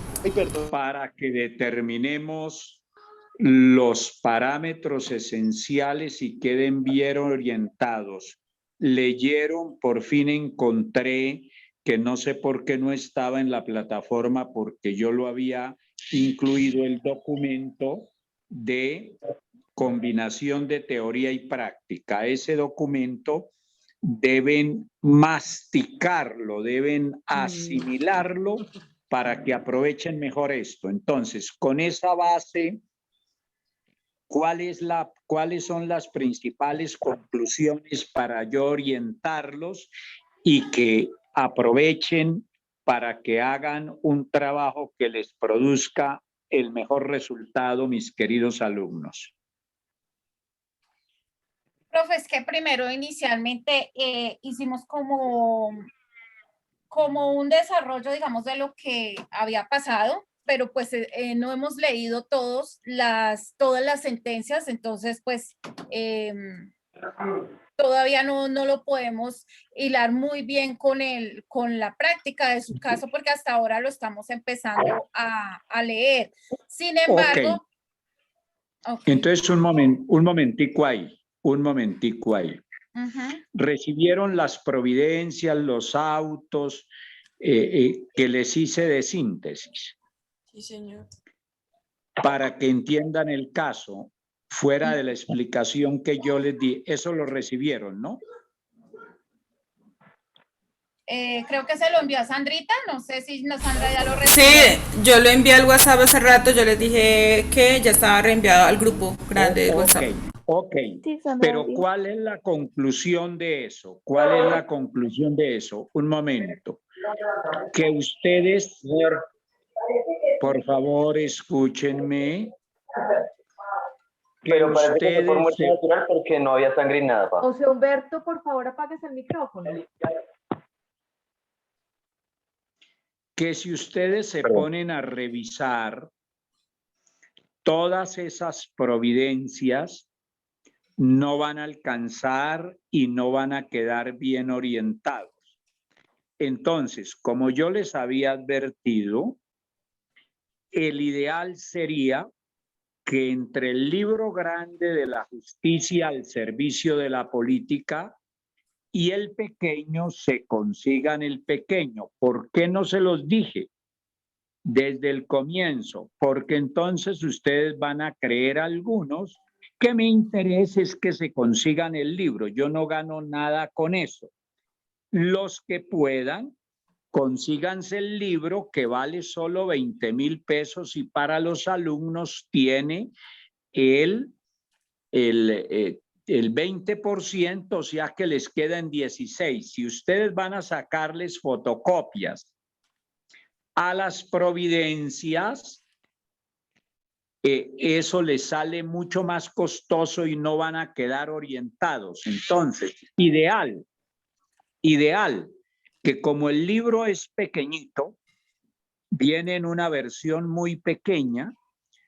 para que determinemos los parámetros esenciales y queden bien orientados. Leyeron, por fin encontré que no sé por qué no estaba en la plataforma, porque yo lo había incluido el documento de combinación de teoría y práctica. Ese documento deben masticarlo, deben asimilarlo para que aprovechen mejor esto. Entonces, con esa base, ¿cuáles son las principales conclusiones para yo orientarlos y que aprovechen para que hagan un trabajo que les produzca el mejor resultado, mis queridos alumnos? Profe, es que primero inicialmente hicimos como un desarrollo, digamos, de lo que había pasado, pero pues no hemos leído todas las sentencias, entonces pues todavía no lo podemos hilar muy bien con la práctica de su caso, porque hasta ahora lo estamos empezando a leer. Sin embargo, Okay. Entonces, un momentico ahí. Recibieron las providencias, los autos que les hice de síntesis. Sí, señor. Para que entiendan el caso, fuera de la explicación que yo les di. Eso lo recibieron, ¿no? Creo que se lo envió a Sandrita, no sé si Sandra ya lo recibió. Sí, yo lo envié al WhatsApp hace rato, yo les dije que ya estaba reenviado al grupo grande de WhatsApp. Ok, Sí, pero ¿cuál es la conclusión de eso? ¿Cuál es la conclusión de eso? Un momento. Que ustedes, señor, por favor, escúchenme. Pero parece que fue muerte natural porque no había sangre ni nada. O sea, Humberto, por favor, apagues el micrófono. Que si ustedes se ponen a revisar todas esas providencias, no van a alcanzar y no van a quedar bien orientados. Entonces, como yo les había advertido, el ideal sería que entre el libro grande de la justicia al servicio de la política y el pequeño se consigan el pequeño. ¿Por qué no se los dije desde el comienzo? Porque entonces ustedes van a creer algunos que mi interés es que se consigan el libro. Yo no gano nada con eso. Los que puedan, consíganse el libro que vale solo 20,000 pesos y para los alumnos tiene el 20%, o sea que les quedan 16. Si ustedes van a sacarles fotocopias a las providencias, eso les sale mucho más costoso y no van a quedar orientados. Entonces, ideal que como el libro es pequeñito, viene en una versión muy pequeña,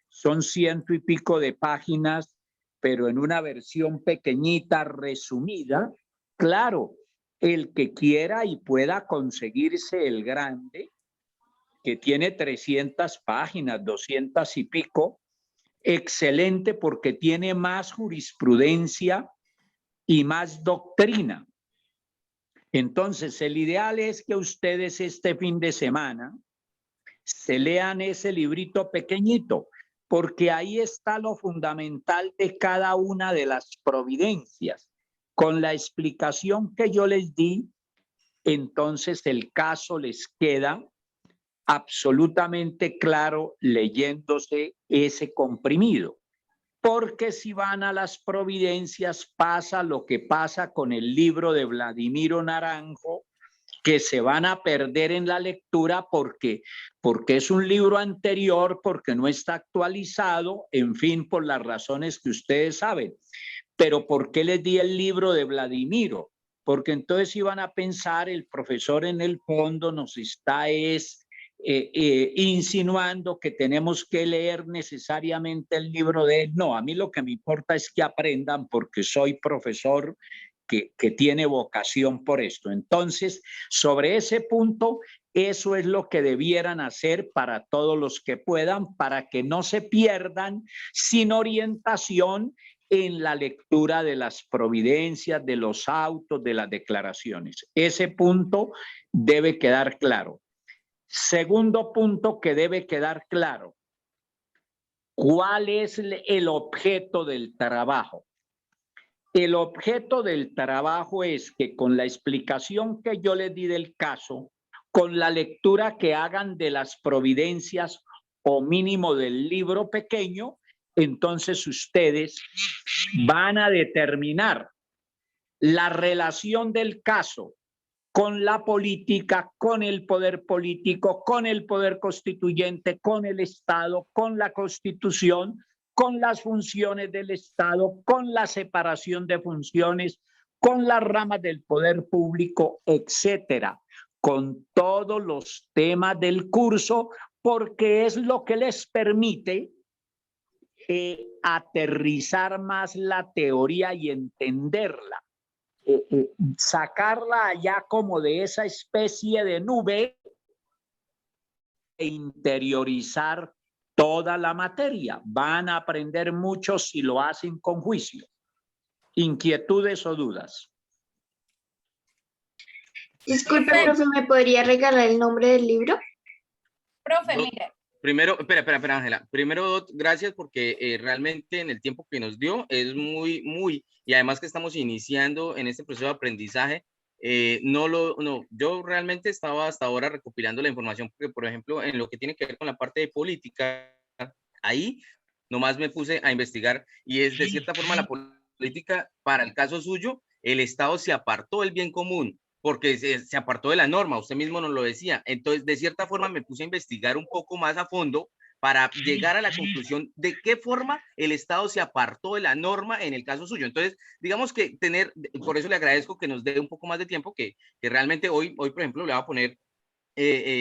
son 100 y pico de páginas, pero en una versión pequeñita, resumida. Claro, el que quiera y pueda conseguirse el grande, que tiene 300 páginas, 200 y pico, excelente porque tiene más jurisprudencia y más doctrina. Entonces, el ideal es que ustedes este fin de semana se lean ese librito pequeñito, porque ahí está lo fundamental de cada una de las providencias. Con la explicación que yo les di, entonces el caso les queda absolutamente claro leyéndose ese comprimido. Porque si van a las providencias pasa lo que pasa con el libro de Vladimiro Naranjo, que se van a perder en la lectura porque es un libro anterior, porque no está actualizado, en fin, por las razones que ustedes saben. Pero ¿por qué les di el libro de Vladimiro? Porque entonces iban a pensar, el profesor en el fondo nos está insinuando que tenemos que leer necesariamente el libro de él. No, a mí lo que me importa es que aprendan porque soy profesor que tiene vocación por esto. Entonces, sobre ese punto, eso es lo que debieran hacer para todos los que puedan, para que no se pierdan sin orientación en la lectura de las providencias, de los autos, de las declaraciones. Ese punto debe quedar claro. Segundo punto que debe quedar claro, ¿cuál es el objeto del trabajo? El objeto del trabajo es que con la explicación que yo les di del caso, con la lectura que hagan de las providencias o mínimo del libro pequeño, entonces ustedes van a determinar la relación del caso con la política, con el poder político, con el poder constituyente, con el Estado, con la Constitución, con las funciones del Estado, con la separación de funciones, con las ramas del poder público, etcétera, con todos los temas del curso, porque es lo que les permite aterrizar más la teoría y entenderla. Sacarla allá como de esa especie de nube e interiorizar toda la materia. Van a aprender mucho si lo hacen con juicio. ¿Inquietudes o dudas? Disculpe, profe, ¿me podría regalar el nombre del libro? Profe, mire. Primero, espera, Ángela. Primero, gracias porque realmente en el tiempo que nos dio es muy, y además que estamos iniciando en este proceso de aprendizaje, yo realmente estaba hasta ahora recopilando la información porque, por ejemplo, en lo que tiene que ver con la parte de política, ahí nomás me puse a investigar y es de cierta forma la política, para el caso suyo, el Estado se apartó del bien común, porque se apartó de la norma, usted mismo nos lo decía. Entonces, de cierta forma, me puse a investigar un poco más a fondo para llegar a la conclusión de qué forma el Estado se apartó de la norma en el caso suyo. Entonces, digamos que por eso le agradezco que nos dé un poco más de tiempo, que realmente hoy, por ejemplo, le voy a poner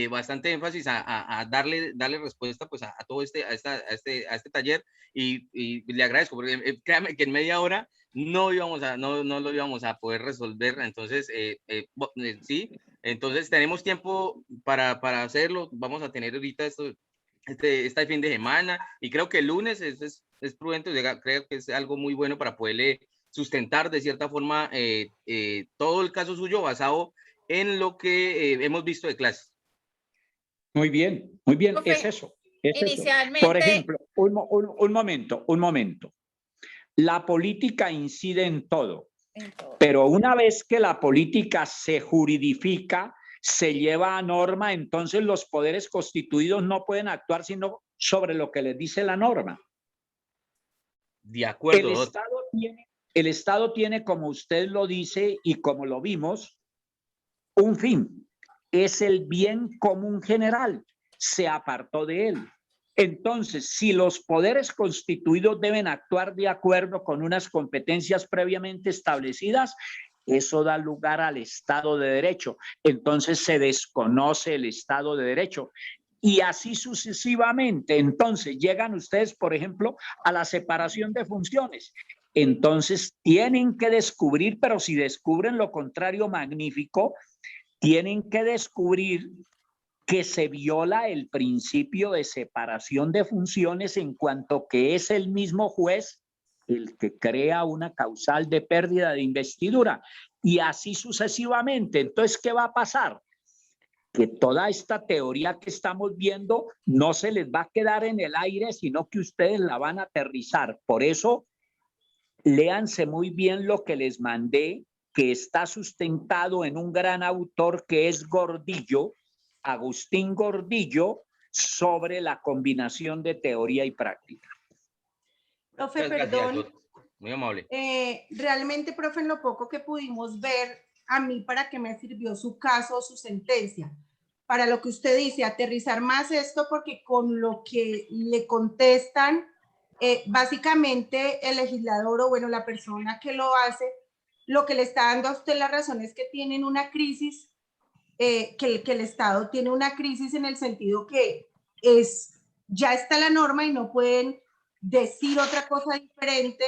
bastante énfasis a darle respuesta pues a todo este taller y le agradezco porque créame que en media hora no lo íbamos a poder resolver. Entonces sí, entonces tenemos tiempo para hacerlo. Vamos a tener ahorita este fin de semana y creo que el lunes es prudente, creo que es algo muy bueno para poderle sustentar de cierta forma todo el caso suyo basado en lo que hemos visto de clases. Muy bien, Profe, es eso. Inicialmente. Por ejemplo, un momento. La política incide en todo, pero una vez que la política se juridifica, se lleva a norma, entonces los poderes constituidos no pueden actuar sino sobre lo que les dice la norma. De acuerdo. El Estado tiene, como usted lo dice y como lo vimos, un fin. Es el bien común general. Se apartó de él. Entonces, si los poderes constituidos deben actuar de acuerdo con unas competencias previamente establecidas, eso da lugar al Estado de Derecho. Entonces se desconoce el Estado de Derecho. Y así sucesivamente. Entonces llegan ustedes, por ejemplo, a la separación de funciones. Entonces tienen que descubrir, pero si descubren lo contrario, magnífico, tienen que descubrir que se viola el principio de separación de funciones en cuanto que es el mismo juez el que crea una causal de pérdida de investidura y así sucesivamente. Entonces, ¿qué va a pasar? Que toda esta teoría que estamos viendo no se les va a quedar en el aire, sino que ustedes la van a aterrizar. Por eso, léanse muy bien lo que les mandé, que está sustentado en un gran autor que es Gordillo, Agustín Gordillo, sobre la combinación de teoría y práctica. Profe, perdón. Muy amable. Realmente, profe, en lo poco que pudimos ver, a mí para qué me sirvió su caso o su sentencia. Para lo que usted dice, aterrizar más esto, porque con lo que le contestan, básicamente el legislador o bueno, la persona que lo hace, lo que le está dando a usted la razón es que tienen una crisis, que el Estado tiene una crisis en el sentido que ya está la norma y no pueden decir otra cosa diferente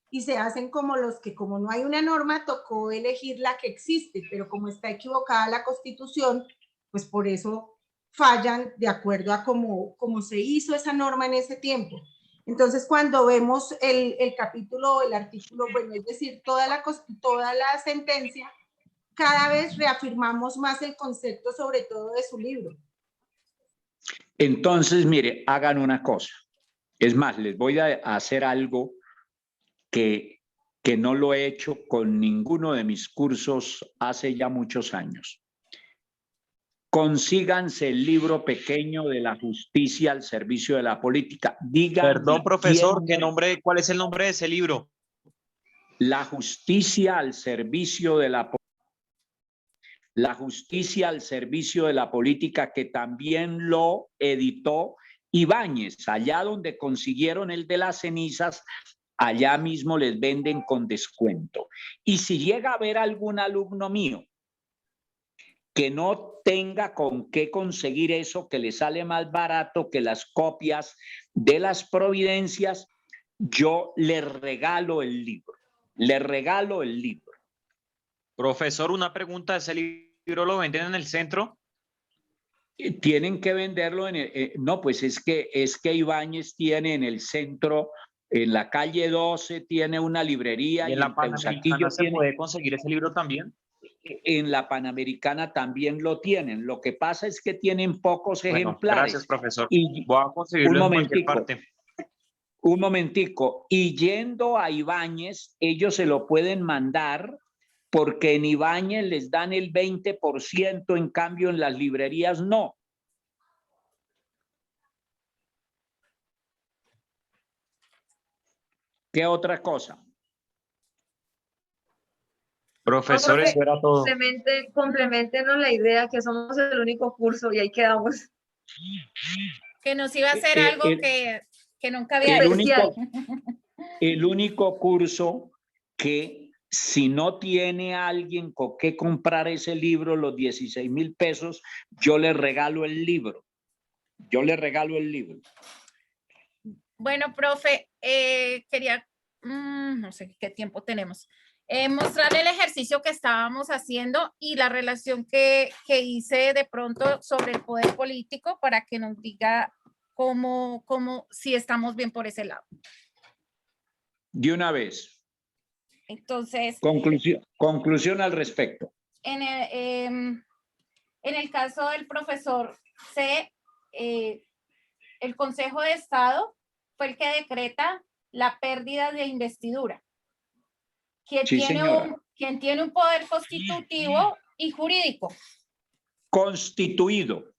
y se hacen como los que como no hay una norma tocó elegir la que existe, pero como está equivocada la Constitución, pues por eso fallan de acuerdo a cómo se hizo esa norma en ese tiempo. Entonces, cuando vemos el capítulo, el artículo, bueno, es decir, toda la sentencia, cada vez reafirmamos más el concepto, sobre todo de su libro. Entonces, mire, hagan una cosa. Es más, les voy a hacer algo que no lo he hecho con ninguno de mis cursos hace ya muchos años. Consíganse el libro pequeño de La justicia al servicio de la política. Perdón, profesor, ¿cuál es el nombre de ese libro? La justicia al servicio de la política. La justicia al servicio de la política, que también lo editó Ibáñez. Allá donde consiguieron el de las cenizas, allá mismo les venden con descuento. Y si llega a haber algún alumno mío que no tenga con qué conseguir eso, que le sale más barato que las copias de las providencias, yo le regalo el libro. Le regalo el libro. Profesor, una pregunta, ¿ese libro lo venden en el centro? Tienen que venderlo en el, no, pues es que Ibáñez tiene en el centro, en la calle 12 tiene una librería ¿Y en la Panamericana se puede conseguir ese libro también? En la Panamericana también lo tienen. Lo que pasa es que tienen pocos ejemplares. Gracias, profesor. Y voy a conseguirlo en cualquier parte. Un momentico. Y yendo a Ibáñez, ellos se lo pueden mandar porque en Ibáñez les dan el 20%, en cambio en las librerías no. ¿Qué otra cosa? Profesor, eso era todo. Compleméntenos la idea que somos el único curso y ahí quedamos. Que nos iba a hacer algo que nunca había hecho. El único curso que si no tiene alguien con qué comprar ese libro, los 16,000 pesos, yo le regalo el libro. Yo le regalo el libro. Bueno, profe, quería, no sé qué tiempo tenemos, mostrarle el ejercicio que estábamos haciendo y la relación que hice de pronto sobre el poder político para que nos diga cómo si estamos bien por ese lado. De una vez. Entonces. Conclusión al respecto. En el caso del profesor C, el Consejo de Estado fue el que decreta la pérdida de investidura. Quien tiene un poder constitutivo y jurídico. Constituido,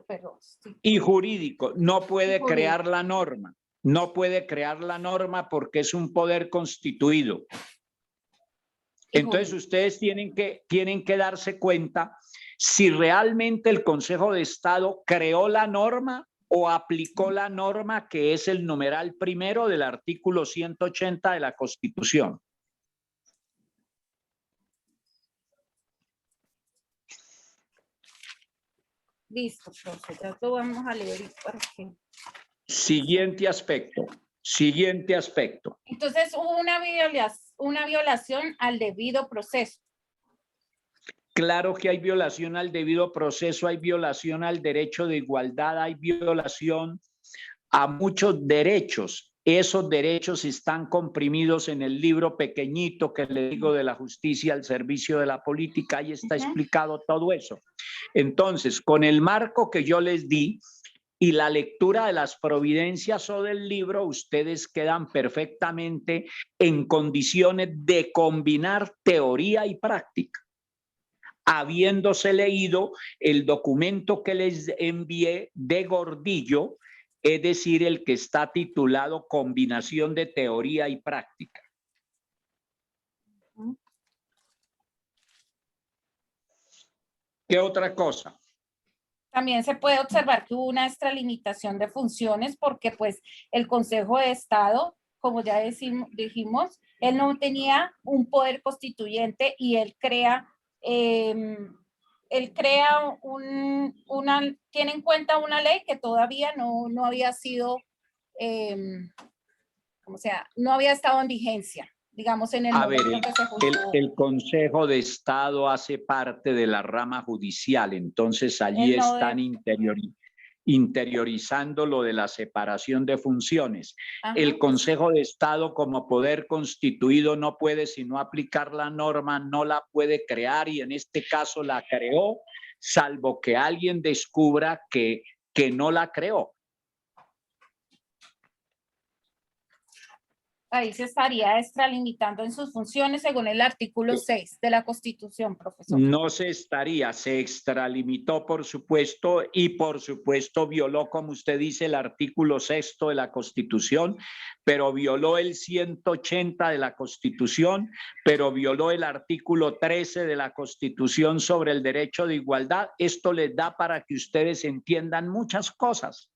perdón. Y jurídico. No puede crear la norma. No puede crear la norma porque es un poder constituido. Entonces ustedes tienen que darse cuenta si realmente el Consejo de Estado creó la norma o aplicó la norma que es el numeral primero del artículo 180 de la Constitución. Listo, profe, ya lo vamos a leer para que... Siguiente aspecto. Entonces hubo una violación al debido proceso. Claro que hay violación al debido proceso, hay violación al derecho de igualdad, hay violación a muchos derechos. Esos derechos están comprimidos en el libro pequeñito que le digo de la justicia al servicio de la política. Ahí está explicado todo eso. Entonces, con el marco que yo les di y la lectura de las providencias o del libro, ustedes quedan perfectamente en condiciones de combinar teoría y práctica, habiéndose leído el documento que les envié de Gordillo, es decir, el que está titulado Combinación de Teoría y Práctica. ¿Qué otra cosa? También se puede observar que hubo una extralimitación de funciones porque pues el Consejo de Estado, como ya dijimos, él no tenía un poder constituyente y él crea tiene en cuenta una ley que todavía no había sido, no había estado en vigencia, digamos, en el momento que se juzgó. El Consejo de Estado hace parte de la rama judicial, entonces allí están interiorizando lo de la separación de funciones. Ajá. El Consejo de Estado como poder constituido no puede sino aplicar la norma, no la puede crear y en este caso la creó, salvo que alguien descubra que no la creó. Ahí se estaría extralimitando en sus funciones según el artículo 6 de la Constitución, profesor. No se estaría, se extralimitó por supuesto y por supuesto violó, como usted dice, el artículo 6 de la Constitución, pero violó el 180 de la Constitución, pero violó el artículo 13 de la Constitución sobre el derecho de igualdad. Esto les da para que ustedes entiendan muchas cosas.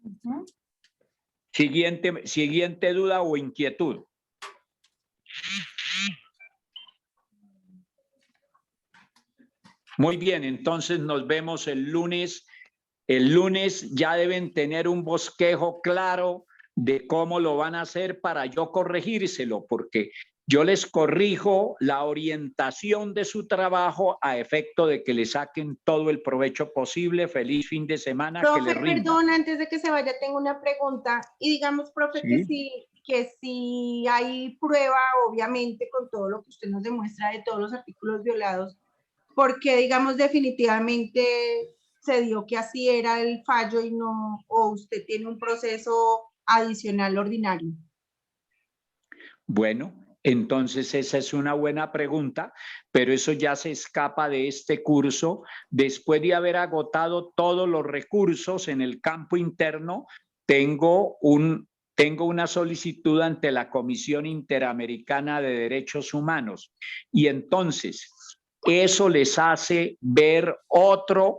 Uh-huh. Siguiente duda o inquietud. Muy bien, entonces nos vemos el lunes. El lunes ya deben tener un bosquejo claro de cómo lo van a hacer para yo corregírselo, porque Yo les corrijo la orientación de su trabajo a efecto de que le saquen todo el provecho posible. Feliz fin de semana. Profe, que le rinda. perdón, antes de que se vaya, tengo una pregunta. Y digamos, profe, que si hay prueba, obviamente, con todo lo que usted nos demuestra de todos los artículos violados, porque, digamos, definitivamente se dio que así era el fallo y no, o usted tiene un proceso adicional ordinario. Bueno, entonces esa es una buena pregunta, pero eso ya se escapa de este curso. Después de haber agotado todos los recursos en el campo interno, tengo una solicitud ante la Comisión Interamericana de Derechos Humanos. Y entonces, eso les hace ver otro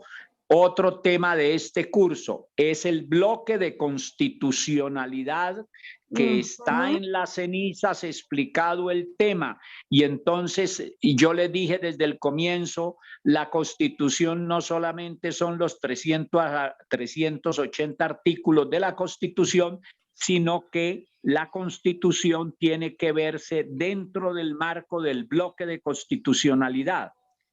tema de este curso. Es el bloque de constitucionalidad que está en las cenizas explicado el tema. Y entonces, y yo les dije desde el comienzo, la Constitución no solamente son los 380 artículos de la Constitución, sino que la Constitución tiene que verse dentro del marco del bloque de constitucionalidad.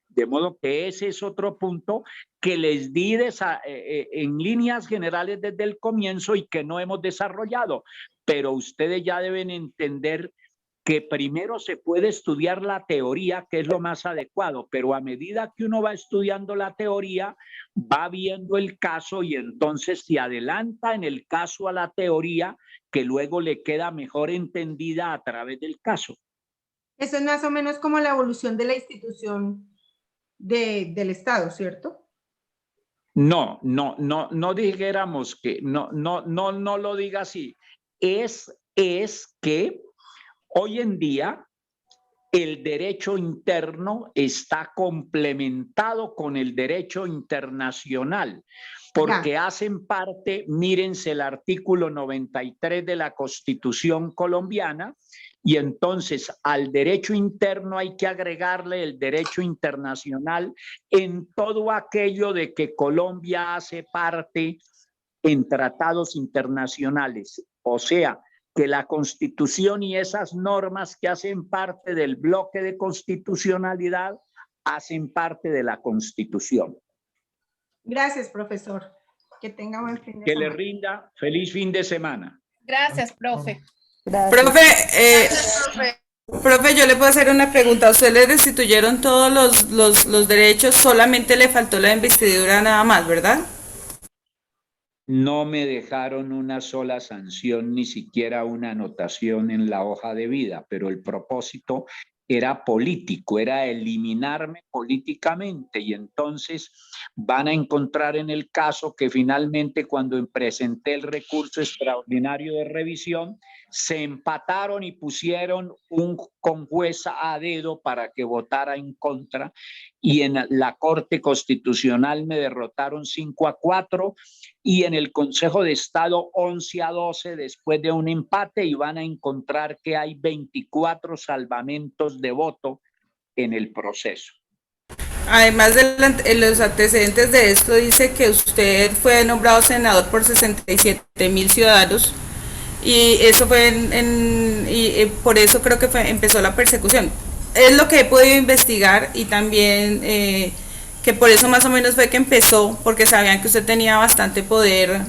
De modo que ese es otro punto que les di en líneas generales desde el comienzo y que no hemos desarrollado. Pero ustedes ya deben entender que primero se puede estudiar la teoría, que es lo más adecuado, pero a medida que uno va estudiando la teoría, va viendo el caso y entonces se adelanta en el caso a la teoría que luego le queda mejor entendida a través del caso. Eso es más o menos como la evolución de la institución del Estado, ¿cierto? No dijéramos que, no lo diga así. Es que hoy en día el derecho interno está complementado con el derecho internacional, porque hacen parte, mírense el artículo 93 de la Constitución colombiana, y entonces al derecho interno hay que agregarle el derecho internacional en todo aquello de que Colombia hace parte en tratados internacionales. O sea, que la Constitución y esas normas que hacen parte del bloque de constitucionalidad hacen parte de la Constitución. Gracias, profesor. Que tenga buen fin de semana. Que le rinda feliz fin de semana. Gracias, profe. Gracias. Profe, yo le puedo hacer una pregunta. ¿A usted le restituyeron todos los derechos? Solamente le faltó la investidura nada más, ¿verdad? No me dejaron una sola sanción, ni siquiera una anotación en la hoja de vida, pero el propósito era político, era eliminarme políticamente, y entonces van a encontrar en el caso que finalmente cuando presenté el recurso extraordinario de revisión, se empataron y pusieron con juez a dedo para que votara en contra, y en la Corte Constitucional me derrotaron 5-4 y en el Consejo de Estado 11-12 después de un empate, y van a encontrar que hay 24 salvamentos de voto en el proceso. Además de los antecedentes de esto, dice que usted fue nombrado senador por 67,000 ciudadanos y eso fue por eso creo que empezó la persecución. Es lo que he podido investigar, y también que por eso más o menos fue que empezó, porque sabían que usted tenía bastante poder,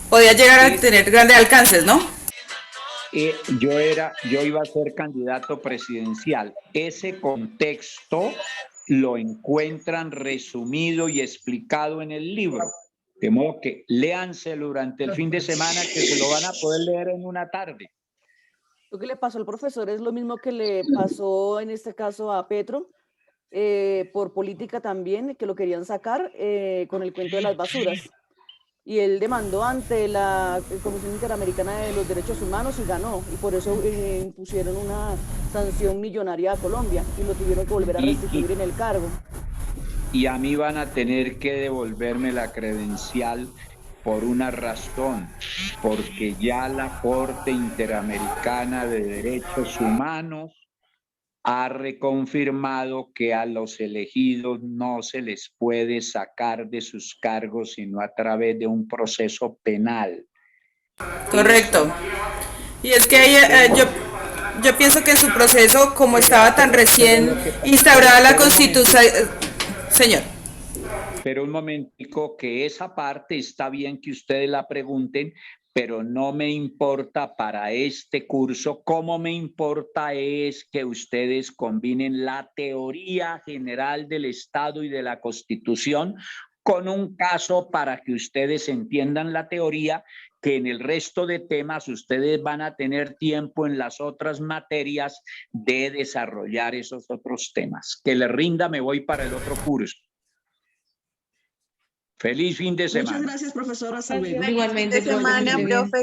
podía llegar a tener grandes alcances, ¿no? Yo iba a ser candidato presidencial. Ese contexto lo encuentran resumido y explicado en el libro. De modo que léanselo durante el fin de semana, que se lo van a poder leer en una tarde. Lo que le pasó al profesor es lo mismo que le pasó en este caso a Petro, por política también, que lo querían sacar con el cuento de las basuras. Y él demandó ante la Comisión Interamericana de los Derechos Humanos y ganó, y por eso impusieron una sanción millonaria a Colombia y lo tuvieron que volver a restituir en el cargo. Y a mí van a tener que devolverme la credencial por una razón, porque ya la Corte Interamericana de Derechos Humanos ha reconfirmado que a los elegidos no se les puede sacar de sus cargos sino a través de un proceso penal. Correcto. Y es que yo pienso que en su proceso, como estaba tan recién instaurada la Constitución, señor. Pero un momentico, que esa parte está bien que ustedes la pregunten, pero no me importa para este curso. Como me importa es que ustedes combinen la teoría general del Estado y de la Constitución con un caso para que ustedes entiendan la teoría, que en el resto de temas ustedes van a tener tiempo en las otras materias de desarrollar esos otros temas. Que les rinda, me voy para el otro curso. Feliz fin de semana. Muchas gracias, profesora. Hasta luego. Igualmente, Fin de semana, profe.